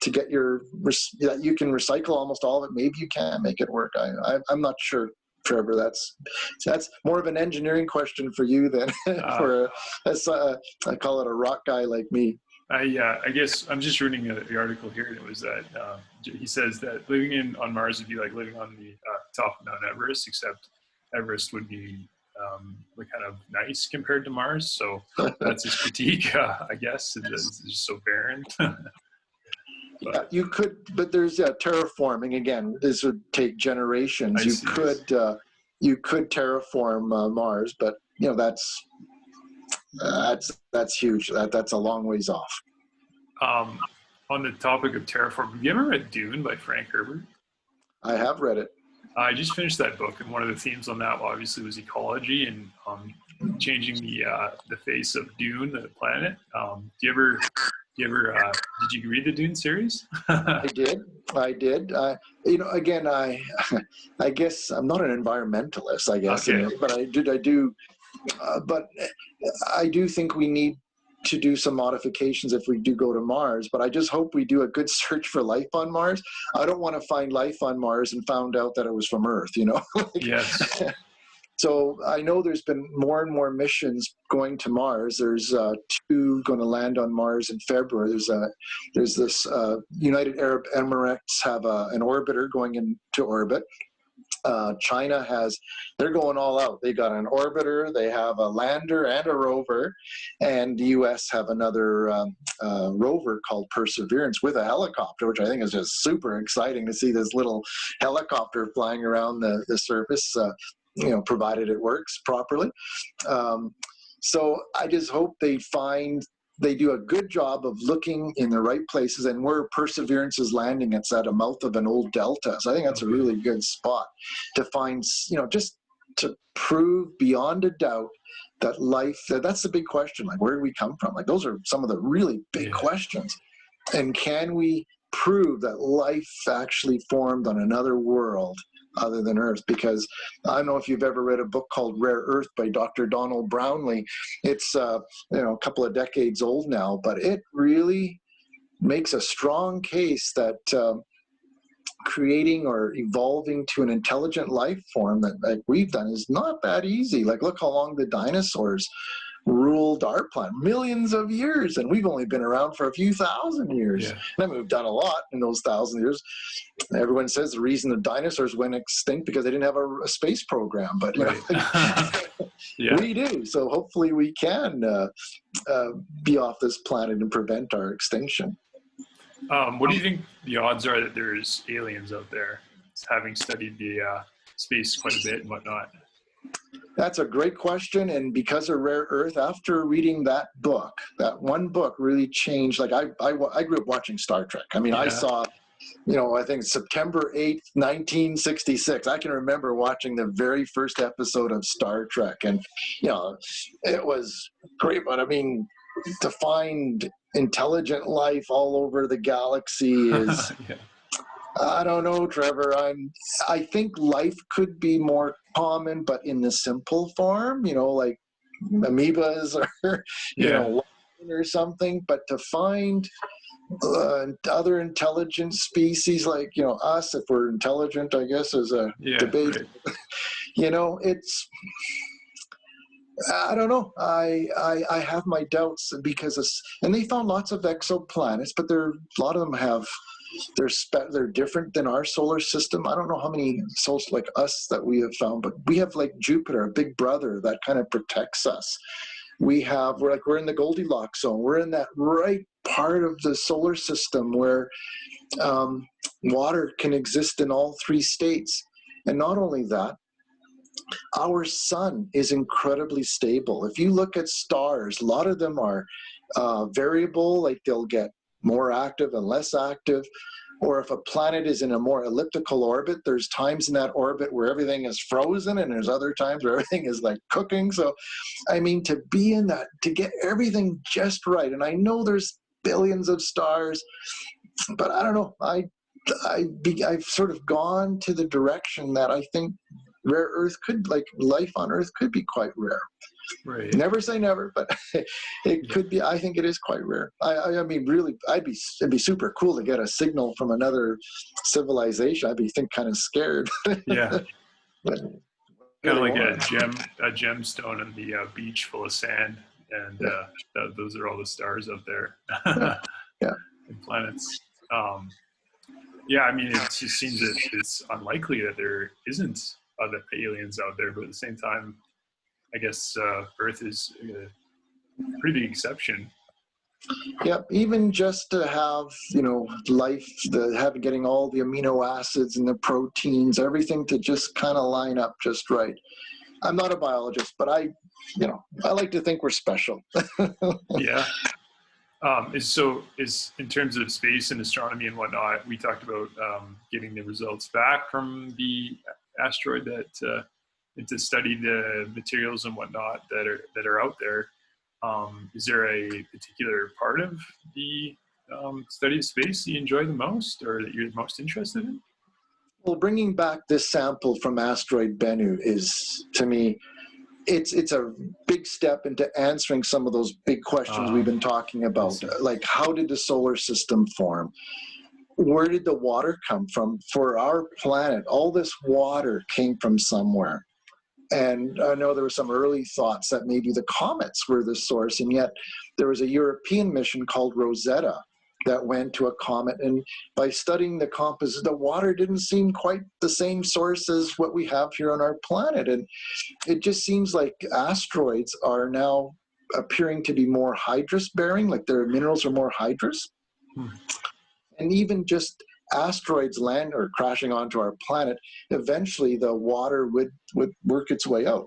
to get that you can recycle almost all of it, maybe you can make it work. I'm not sure, Trevor. That's more of an engineering question for you than for I call it a rock guy like me. I guess I'm just reading the article here, and it was that he says that living on Mars would be like living on the top of Mount Everest, except Everest would be like kind of nice compared to Mars. So that's his critique, I guess. It's just so barren. Yeah, you could, but there's terraforming again. This would take generations. You could terraform Mars, but you know that's huge. That's a long ways off. On the topic of terraform, have you ever read Dune by Frank Herbert? I have read it. I just finished that book, and one of the themes on that obviously was ecology and changing the face of Dune, the planet. Did you read the Dune series? I did. You know, again, I guess I'm not an environmentalist, I guess, Okay. but I do. But I do think we need to do some modifications if we do go to Mars, but I just hope we do a good search for life on Mars. I don't want to find life on Mars and found out that it was from Earth, you know? Yes. So I know there's been more and more missions going to Mars. There's 2 going to land on Mars in February. There's this United Arab Emirates have an orbiter going into orbit. China they're going all out. They got an orbiter, they have a lander and a rover, and the US have another rover called Perseverance with a helicopter, which I think is just super exciting to see this little helicopter flying around the surface, you know, provided it works properly. So I just hope they do a good job of looking in the right places, and where Perseverance is landing, it's at a mouth of an old delta. So I think that's a really good spot to find, you know, just to prove beyond a doubt that life, that's the big question. Like, where do we come from? Like, those are some of the really big questions. And can we prove that life actually formed on another world other than Earth? Because I don't know if you've ever read a book called Rare Earth by Dr. Donald Brownlee. It's you know, a couple of decades old now, but it really makes a strong case that creating or evolving to an intelligent life form that like we've done is not that easy. Like, look how long the dinosaurs ruled our planet, millions of years, and we've only been around for a few thousand years. I mean, we've done a lot in those 1,000 years. Everyone says the reason the dinosaurs went extinct because they didn't have a space program, but you know, we do. So hopefully we can be off this planet and prevent our extinction. What do you think the odds are that there's aliens out there, having studied the space quite a bit and whatnot? That's a great question, and because of Rare Earth, after reading that book, that one book really changed. Like, I grew up watching Star Trek. I mean, I saw, you know, I think September 8th, 1966. I can remember watching the very first episode of Star Trek, and, you know, it was great, but I mean, to find intelligent life all over the galaxy is... I don't know, Trevor. I think life could be more common, but in the simple form, you know, like amoebas or, you know, or something. But to find other intelligent species like, you know, us, if we're intelligent, I guess, is a debate. Right. You know, I don't know. I have my doubts because and they found lots of exoplanets, but a lot of them have... They're different than our solar system. I don't know how many souls like us that we have found, but we have like Jupiter, a big brother that kind of protects us. We're in the Goldilocks zone. We're in that right part of the solar system where water can exist in all 3 states. And not only that, our sun is incredibly stable. If you look at stars, a lot of them are variable, like they'll get more active and less active. Or if a planet is in a more elliptical orbit, there's times in that orbit where everything is frozen, and there's other times where everything is like cooking. So, I mean, to be in that, to get everything just right, and I know there's billions of stars, but I don't know. I've sort of gone to the direction that I think Rare Earth life on Earth could be quite rare. Right. Never say never, but it could be. I think it is quite rare. I mean, really, it'd be super cool to get a signal from another civilization. I'd be kind of scared. Yeah. But kind of like a gemstone on the beach full of sand. and those are all the stars out there, Yeah. and planets. Yeah, I mean, it just seems that it's unlikely that there isn't other aliens out there, but at the same time, I guess Earth is a pretty big exception. Yeah, even just to have, life, getting all the amino acids and the proteins, everything to just kind of line up just right. I'm not a biologist, but I like to think we're special. Yeah. Is in terms of space and astronomy and whatnot, we talked about getting the results back from the asteroid that to study the materials and whatnot that are out there. Is there a particular part of the study of space that you enjoy the most, or that you're most interested in? Well, bringing back this sample from asteroid Bennu is, to me, it's a big step into answering some of those big questions we've been talking about. Like, how did the solar system form? Where did the water come from? For our planet, all this water came from somewhere. And I know there were some early thoughts that maybe the comets were the source, and yet there was a European mission called Rosetta that went to a comet, and by studying the composition, the water didn't seem quite the same source as what we have here on our planet. And it just seems like asteroids are now appearing to be more hydrous bearing, like their minerals are more hydrous. And even just asteroids land or crashing onto our planet, eventually the water would work its way out.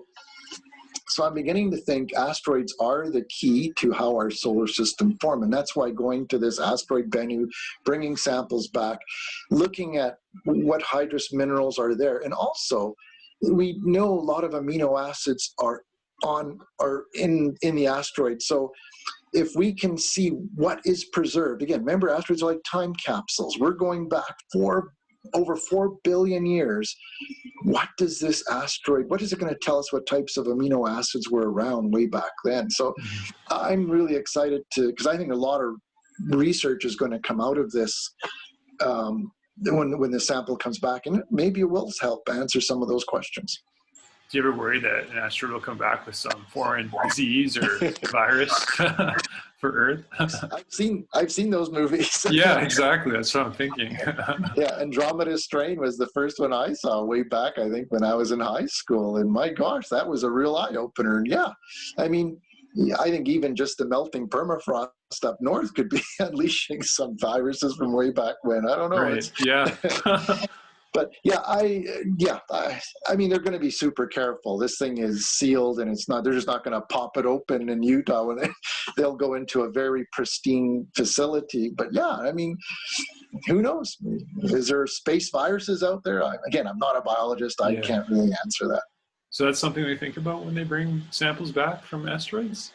So I'm beginning to think asteroids are the key to how our solar system formed. And that's why going to this asteroid Bennu, bringing samples back, looking at what hydrous minerals are there. And also, we know a lot of amino acids are in the asteroid. So if we can see what is preserved, again, remember, asteroids are like time capsules. We're going back over 4 billion years. What does this asteroid, what is it going to tell us what types of amino acids were around way back then? So I'm really excited because I think a lot of research is going to come out of this when the sample comes back, and maybe it will help answer some of those questions. Do you ever worry that an asteroid will come back with some foreign disease or virus for Earth? I've seen those movies. Yeah, exactly. That's what I'm thinking. Yeah, Andromeda Strain was the first one I saw way back, I think, when I was in high school. And my gosh, that was a real eye-opener. And yeah, I mean, I think even just the melting permafrost up north could be unleashing some viruses from way back when. I don't know. Right. Yeah. But yeah, I mean, they're going to be super careful. This thing is sealed, and they're just not going to pop it open in Utah when they'll go into a very pristine facility. But yeah, I mean, who knows? Is there space viruses out there? Again, I'm not a biologist. I can't really answer that. So that's something they think about when they bring samples back from asteroids?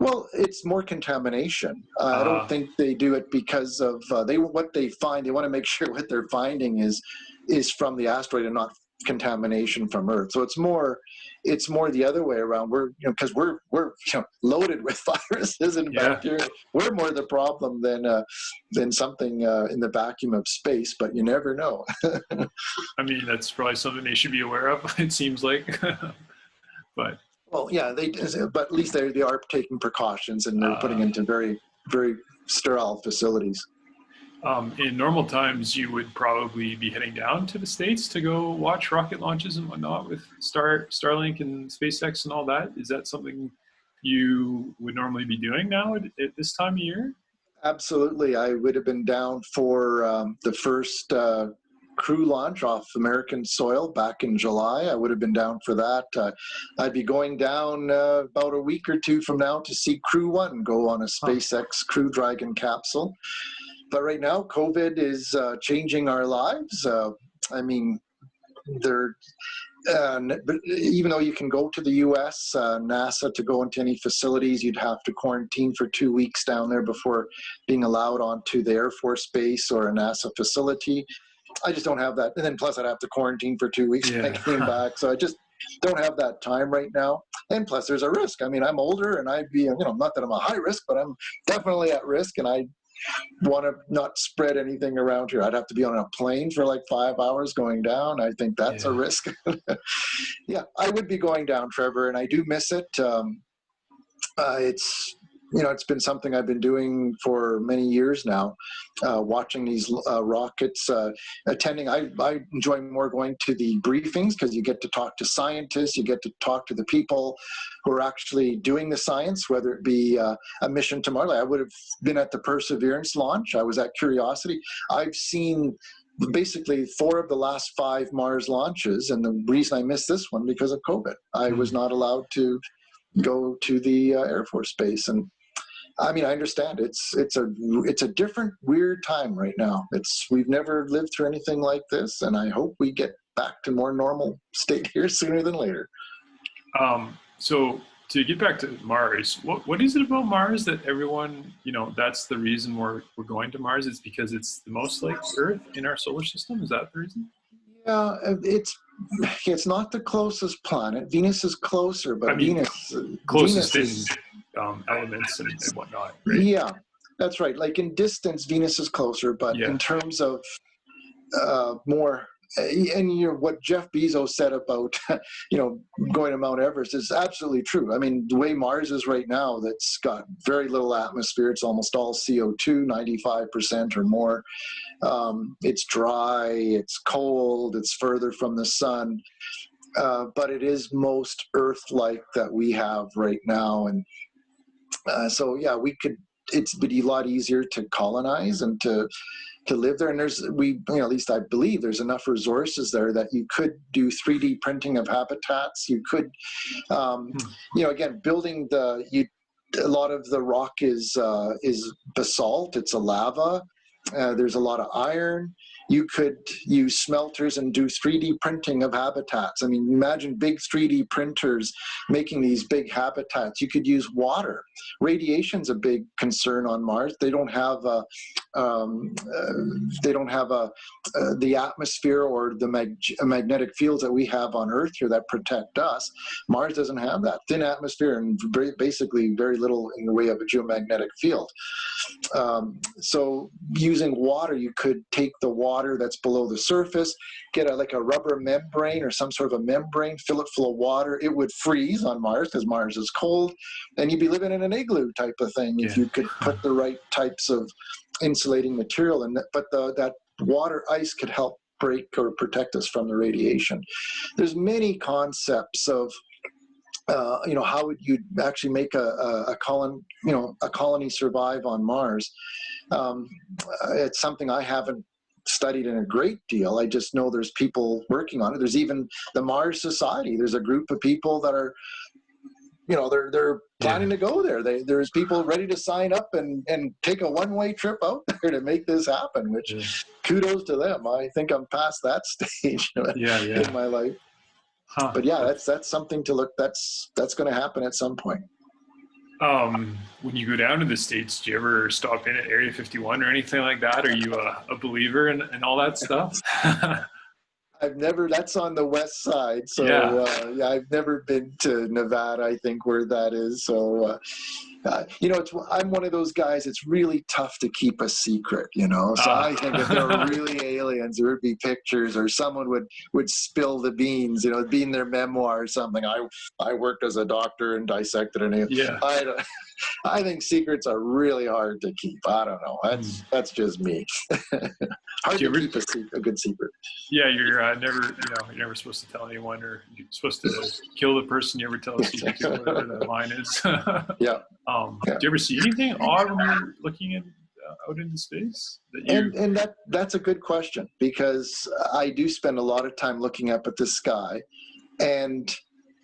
Well, it's more contamination. I don't think they do it because of what they find. They want to make sure what they're finding is from the asteroid and not contamination from Earth. So it's more the other way around. Because we're loaded with viruses and bacteria. We're more the problem than something in the vacuum of space. But you never know. I mean, that's probably something they should be aware of. It seems like, but. Well, yeah, but at least they are taking precautions, and they're putting into very, very sterile facilities. In normal times, you would probably be heading down to the States to go watch rocket launches and whatnot with Starlink and SpaceX and all that. Is that something you would normally be doing now at this time of year? Absolutely. I would have been down for the first crew launch off American soil back in July. I would have been down for that. I'd be going down about a week or two from now to see Crew 1 go on a SpaceX Crew Dragon capsule. But right now, COVID is changing our lives. I mean, but even though you can go to the U.S., NASA, to go into any facilities, you'd have to quarantine for 2 weeks down there before being allowed onto the Air Force Base or a NASA facility. I just don't have that. And then plus I'd have to quarantine for 2 weeks when I came back. So I just don't have that time right now. And plus there's a risk. I mean, I'm older, and I'd be, not that I'm a high risk, but I'm definitely at risk, and I want to not spread anything around here. I'd have to be on a plane for like 5 hours going down. I think that's a risk. Yeah, I would be going down, Trevor, and I do miss it. it's, it's been something I've been doing for many years now, watching these rockets, attending. I enjoy more going to the briefings because you get to talk to scientists, you get to talk to the people who are actually doing the science, whether it be a mission to Mars. I would have been at the Perseverance launch. I was at Curiosity. I've seen basically 4 of the last 5 Mars launches, and the reason I missed this one because of COVID. I was not allowed to go to the Air Force Base, and I mean, I understand it's a different, weird time right now. We've never lived through anything like this, and I hope we get back to more normal state here sooner than later. So to get back to Mars, what is it about Mars that everyone, that's the reason we're going to Mars? It's because it's the most like Earth in our solar system. Is that the reason? Yeah, it's not the closest planet. Venus is closer, but Venus is elements and whatnot, right? Yeah, that's right. Like in distance, Venus is closer, but in terms of more, and what Jeff Bezos said about going to Mount Everest is absolutely true. I mean, the way Mars is right now, that's got very little atmosphere. It's almost all CO2, 95% or more. It's dry, it's cold, it's further from the sun, but it is most Earth-like that we have right now. And so yeah, it's been a lot easier to colonize and to live there. And at least I believe there's enough resources there that you could do 3D printing of habitats. You could, again, building a lot of the rock is basalt. It's a lava. There's a lot of iron. You could use smelters and do 3D printing of habitats. I mean, imagine big 3D printers making these big habitats. You could use water. Radiation's a big concern on Mars. They don't have the atmosphere or the magnetic fields that we have on Earth here that protect us. Mars doesn't have that. Thin atmosphere and basically very little in the way of a geomagnetic field. So using water, you could take the water that's below the surface, get a rubber membrane or some sort of a membrane, fill it full of water. It would freeze on Mars because Mars is cold, and you'd be living in an igloo type of thing if you could put the right types of insulating material in. But that water ice could help break or protect us from the radiation. There's many concepts of how would you actually make a colony survive on Mars. It's something I haven't studied in a great deal. I just know there's people working on it. There's even the Mars Society. There's a group of people that are, they're planning to go there. There's people ready to sign up and take a one-way trip out there to make this happen, which kudos to them. I think I'm past that stage in my life. But yeah, that's something to look. That's going to happen at some point. When you go down to the States, do you ever stop in at Area 51 or anything like that? Are you a believer in all that stuff? I've never. That's on the west side, so I've never been to Nevada. I think where that is. So I'm one of those guys. It's really tough to keep a secret. So I think if there were really aliens, there would be pictures, or someone would spill the beans. It'd be in their memoir or something. I worked as a doctor and dissected an alien. Yeah. I think secrets are really hard to keep. I don't know. That's just me. Hard to keep a good secret. Yeah, you're never supposed to tell anyone, or you're supposed to kill the person you ever tell a secret to, whatever the line is. Yeah. Do you ever see anything odd when you're looking out into space? And that's a good question, because I do spend a lot of time looking up at the sky, and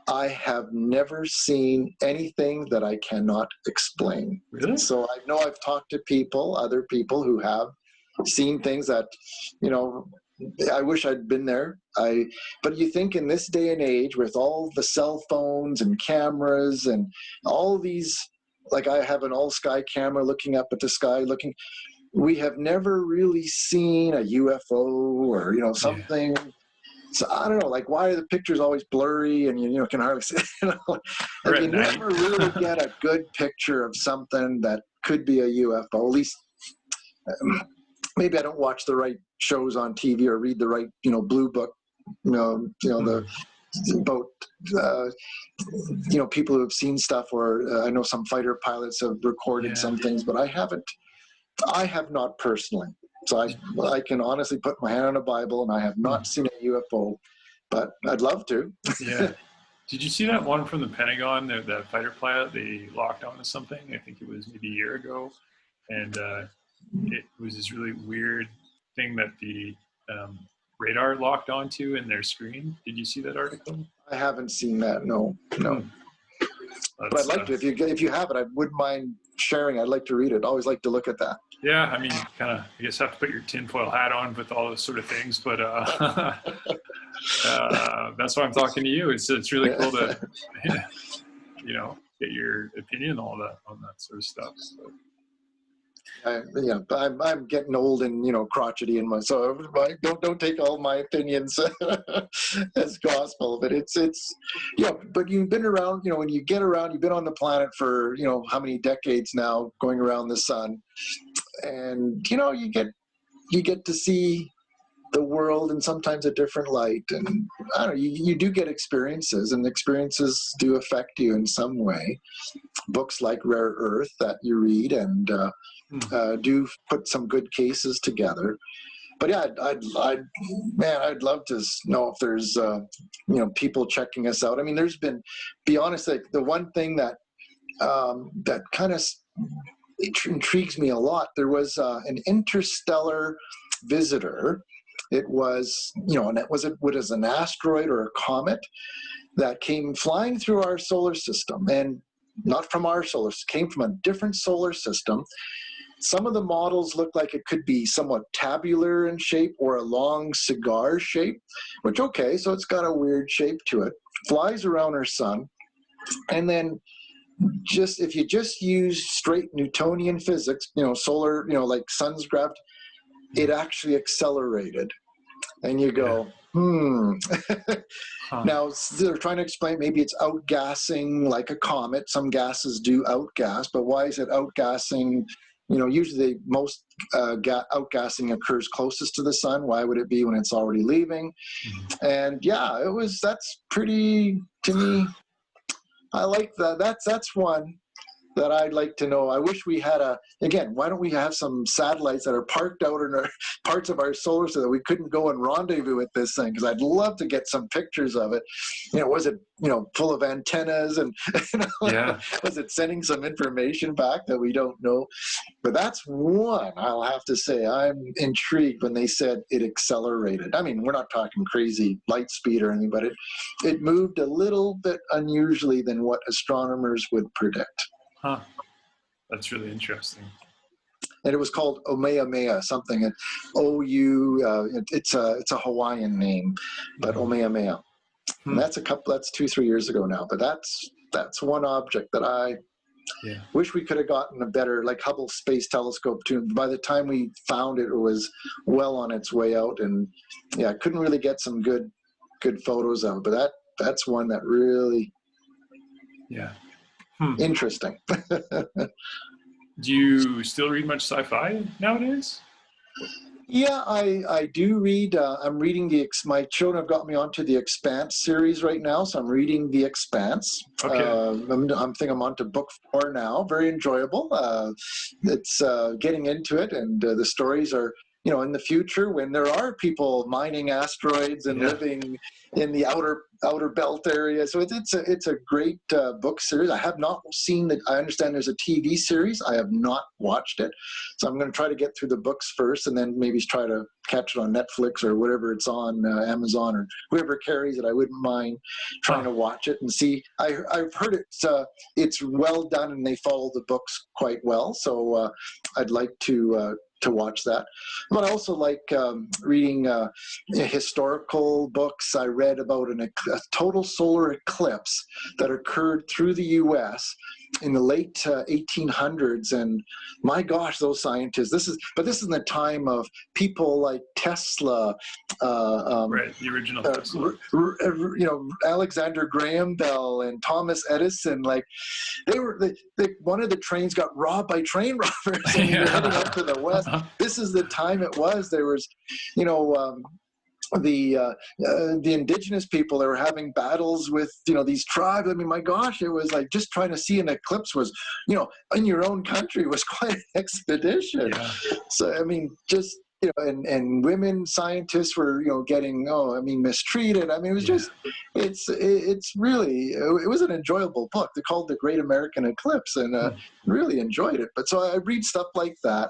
I have never seen anything that I cannot explain. Really? So I know I've talked to other people who have seen things that, I wish I'd been there. But you think in this day and age, with all the cell phones and cameras and all these, like I have an all-sky camera looking up at the sky, we have never really seen a UFO or, something. Yeah. So I don't know, like, why are the pictures always blurry and you can hardly see? You never really get a good picture of something that could be a UFO. At least maybe I don't watch the right shows on TV or read the right, blue book, the about people who have seen stuff, or I know some fighter pilots have recorded some things, but I have not personally. So I can honestly put my hand on a Bible, and I have not seen a UFO, but I'd love to. Yeah. Did you see that one from the Pentagon, that fighter pilot, they locked onto something? I think it was maybe a year ago. And it was this really weird thing that the radar locked onto in their screen. Did you see that article? I haven't seen that, no. But I'd like to. If you have it, I wouldn't mind sharing. I'd like to read it. Always like to look at that. Yeah, I mean, kind of, I guess have to put your tinfoil hat on with all those sort of things, but that's why I'm talking to you. It's really cool to, get your opinion on that sort of stuff. So. I'm getting old and crotchety in my, so don't take all my opinions as gospel. But it's but you've been around. When you get around, you've been on the planet for how many decades now, going around the sun, and you get to see the world in sometimes a different light, and I don't know, you do get experiences, and experiences do affect you in some way. Books like Rare Earth that you read and do put some good cases together. But yeah, I'd love to know if there's people checking us out. I mean, there's been, be honest, like the one thing that that kind of intrigues me a lot. There was an interstellar visitor. It was, and it was an asteroid or a comet that came flying through our solar system, and not from our solar system, came from a different solar system. Some of the models look like it could be somewhat tabular in shape or a long cigar shape, which, okay, so it's got a weird shape to it. Flies around our sun, and then if you just use straight Newtonian physics, solar, like sun's gravity, it actually accelerated. And you go, Now, they're trying to explain maybe it's outgassing like a comet. Some gases do outgas, but why is it outgassing? Usually most outgassing occurs closest to the sun. Why would it be when it's already leaving? And yeah, that's pretty, to me, I like that. That's one that I'd like to know. I wish we had again, why don't we have some satellites that are parked out in parts of our solar so that we couldn't go and rendezvous with this thing? Because I'd love to get some pictures of it. Was it, full of antennas and, was it sending some information back that we don't know? But that's one, I'll have to say, I'm intrigued when they said it accelerated. I mean, we're not talking crazy light speed or anything, but it moved a little bit unusually than what astronomers would predict. Huh. That's really interesting. And it was called Omeamea, something. It's a Hawaiian name, but Omeamea. And that's 2-3 years ago now. But that's one object that I wish we could have gotten a better, like Hubble Space Telescope too. By the time we found it, it was well on its way out, and I couldn't really get some good photos of it. But that's one that really interesting. Do you still read much sci-fi nowadays? Yeah, I do read. I'm reading my children have got me onto the Expanse series right now, so I'm reading the Expanse. Okay. I think I'm on to book 4 now. Very enjoyable. It's getting into it, and the stories are, in the future when there are people mining asteroids and living in the outer belt area. So it's a great book series. I have not seen it. I understand there's a TV series. I have not watched it. So I'm going to try to get through the books first, and then maybe try to catch it on Netflix or whatever it's on, Amazon or whoever carries it. I wouldn't mind trying to watch it and see. I've heard it's well done and they follow the books quite well. So I'd like to watch that. But I also like reading historical books. I read about a total solar eclipse that occurred through the U.S. in the late 1800s, and my gosh, those scientists. This is in the time of people like Tesla, right? The original Tesla. Alexander Graham Bell and Thomas Edison. Like one of the trains got robbed by train robbers, and they're heading out to the west. This is the time it was. There was, the indigenous people that were having battles with, these tribes. I mean, my gosh, it was like just trying to see an eclipse was, in your own country was quite an expedition. Yeah. So, I mean, just, and women scientists were, getting, mistreated. I mean, it was just, it's really, it was an enjoyable book. They're called The Great American Eclipse, and really enjoyed it. But so I read stuff like that.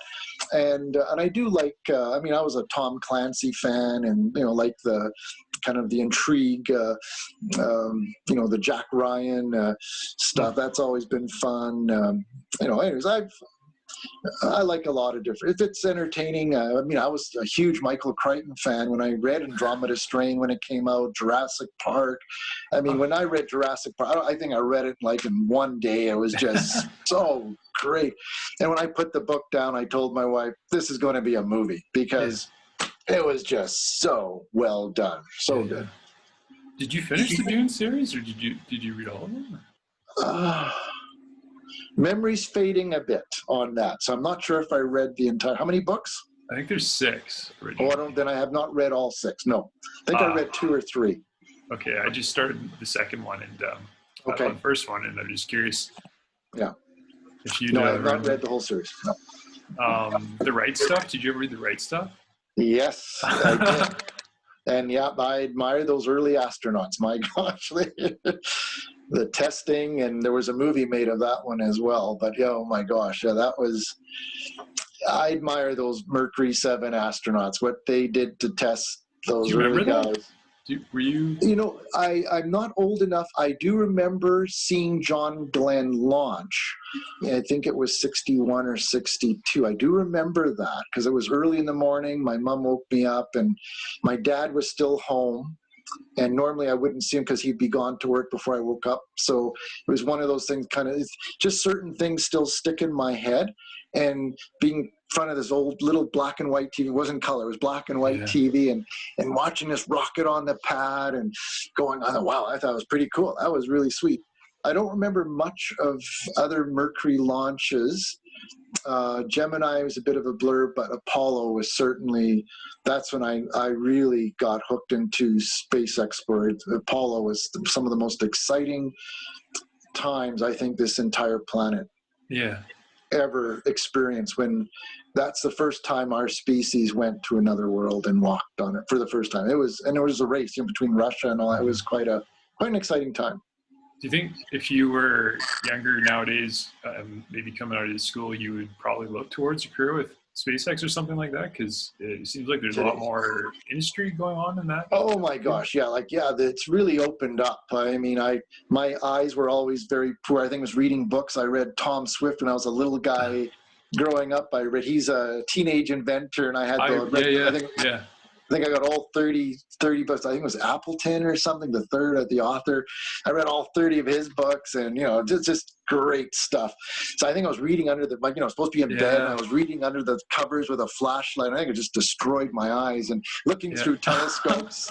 And I do like, I was a Tom Clancy fan, and, like the kind of the intrigue, the Jack Ryan stuff. That's always been fun. Anyways, I like a lot of different, if it's entertaining. I was a huge Michael Crichton fan when I read Andromeda Strain when it came out, Jurassic Park. When I read Jurassic Park, I think I read it like in one day. It was just so great. And when I put the book down, I told my wife, this is going to be a movie, because it was just so well done. So good. Did you finish the Dune series, or did you read all of them? Memory's fading a bit on that, so I'm not sure if I read the entire. How many books? I think there's 6. Then I have not read all 6. No, I think I read 2 or 3. Okay, I just started the second one, and the first one, and I'm just curious. Yeah. If you no, I have not read the whole series. No. The Right Stuff. Did you ever read The Right Stuff? Yes, I did. And I admire those early astronauts. My gosh, the testing, and there was a movie made of that one as well. But oh my gosh, that was. I admire those Mercury 7 astronauts. What they did to test those early guys. Were you? I'm not old enough. I do remember seeing John Glenn launch. I think it was 61 or 62. I do remember that because it was early in the morning. My mom woke me up, and my dad was still home. And normally I wouldn't see him because he'd be gone to work before I woke up. So it was one of those things, kind of just certain things still stick in my head. And being in front of this old little black and white TV, it wasn't color, it was black and white TV, and watching this rocket on the pad and going, oh, wow, I thought it was pretty cool. That was really sweet. I don't remember much of other Mercury launches. Gemini was a bit of a blur, but Apollo was certainly, that's when I really got hooked into space exploration. Apollo was some of the most exciting times, I think, this entire planet ever experienced, when that's the first time our species went to another world and walked on it for the first time. It was a race between Russia and all that. It was quite an exciting time. Do you think if you were younger nowadays, maybe coming out of school, you would probably look towards a career with SpaceX or something like that? Because it seems like there's a lot more industry going on in that. Oh my gosh, it's really opened up. My eyes were always very poor. I think I was reading books. I read Tom Swift when I was a little guy growing up. He's a teenage inventor, and I had I think I got all 30 books. I think it was Appleton or something, the author. I read all 30 of his books, and, just great stuff. So I think I was reading under I was supposed to be in bed, and I was reading under the covers with a flashlight. I think it just destroyed my eyes, and looking through telescopes.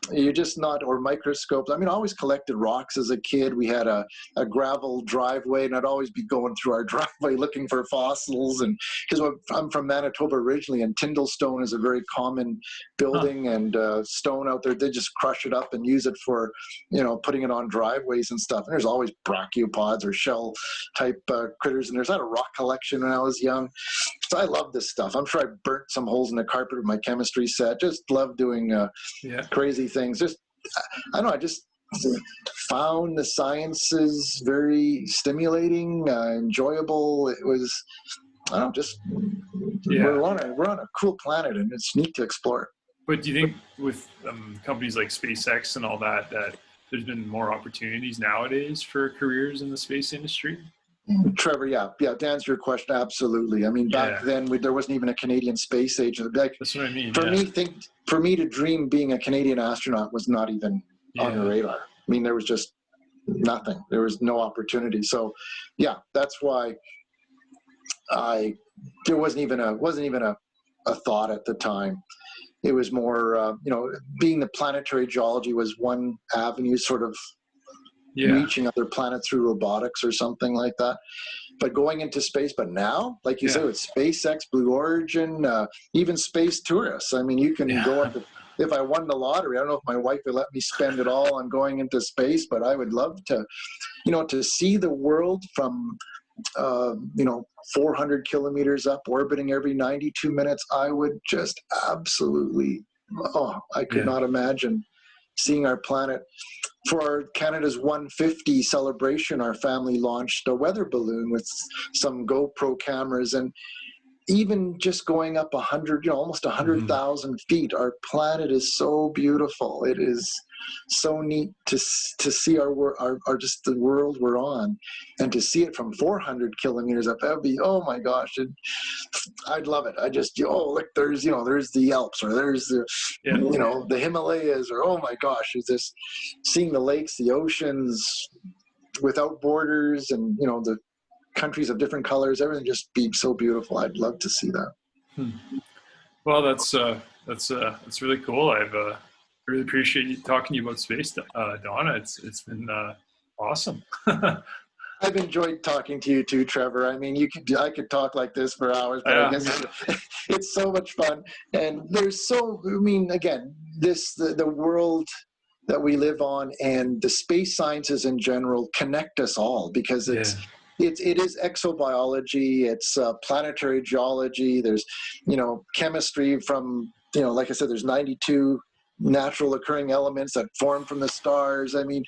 You're just not, or microscopes. I always collected rocks as a kid. We had a gravel driveway, and I'd always be going through our driveway looking for fossils. And because I'm from Manitoba originally, and Tyndall stone is a very common building and stone out there. They just crush it up and use it for, putting it on driveways and stuff. And there's always brachiopods or shell type critters. And there's a rock collection when I was young. So I love this stuff. I'm sure I burnt some holes in the carpet with my chemistry set. Just love doing crazy things. I just found the sciences very stimulating, enjoyable. It was, we're on a cool planet, and it's neat to explore. But do you think with companies like SpaceX and all that there's been more opportunities nowadays for careers in the space industry? Trevor, to answer your question, absolutely. Back then there wasn't even a Canadian space agent. That's what I mean. For me to dream being a Canadian astronaut was not even on the radar. There was just nothing. There was no opportunity. So, that's why there wasn't even a thought at the time. It was more, being the planetary geology was one avenue, sort of. Reaching other planets through robotics or something like that. But going into space, but now, like you said, with SpaceX, Blue Origin, even space tourists. You can go up if I won the lottery, I don't know if my wife would let me spend it all on going into space, but I would love to, to see the world from, 400 kilometers up, orbiting every 92 minutes. I would just absolutely, I could not imagine seeing our planet. For Canada's 150 celebration, our family launched a weather balloon with some GoPro cameras, and even just going up 100, almost 100,000 feet, our planet is so beautiful. It is so neat to see our just the world we're on, and to see it from 400 kilometers up. That would be, oh my gosh, I'd love it. I just, look, there's the Alps, or there's the, the Himalayas, or oh my gosh, is this seeing the lakes, the oceans without borders, and the countries of different colors, everything just be so beautiful. I'd love to see that. Well, that's really cool. I really appreciate you talking to you about space, Donna. It's been awesome. I've enjoyed talking to you too, Trevor. I mean, I could talk like this for hours, but I guess it's so much fun. And again, the world that we live on and the space sciences in general connect us all, because it is exobiology, it's planetary geology, there's, chemistry from, like I said, there's 92 natural occurring elements that form from the stars. I mean,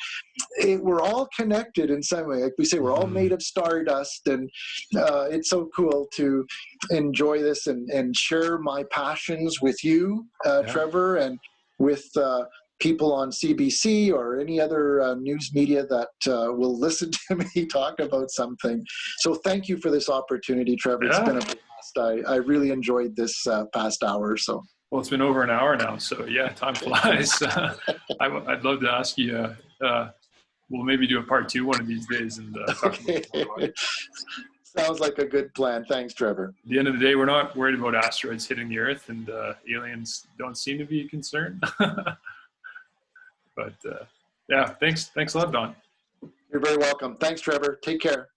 we're all connected in some way. Like we say, we're all made of stardust, and it's so cool to enjoy this and share my passions with you, Trevor, and with people on CBC or any other news media that will listen to me talk about something. So thank you for this opportunity, Trevor. It's been a blast. I really enjoyed this past hour or so. Well, it's been over an hour now, so time flies. I'd love to ask you, we'll maybe do a part 2 one of these days. And okay. Sounds like a good plan. Thanks, Trevor. At the end of the day, we're not worried about asteroids hitting the Earth, and aliens don't seem to be concerned. But thanks a lot, Don. You're very welcome. Thanks, Trevor. Take care.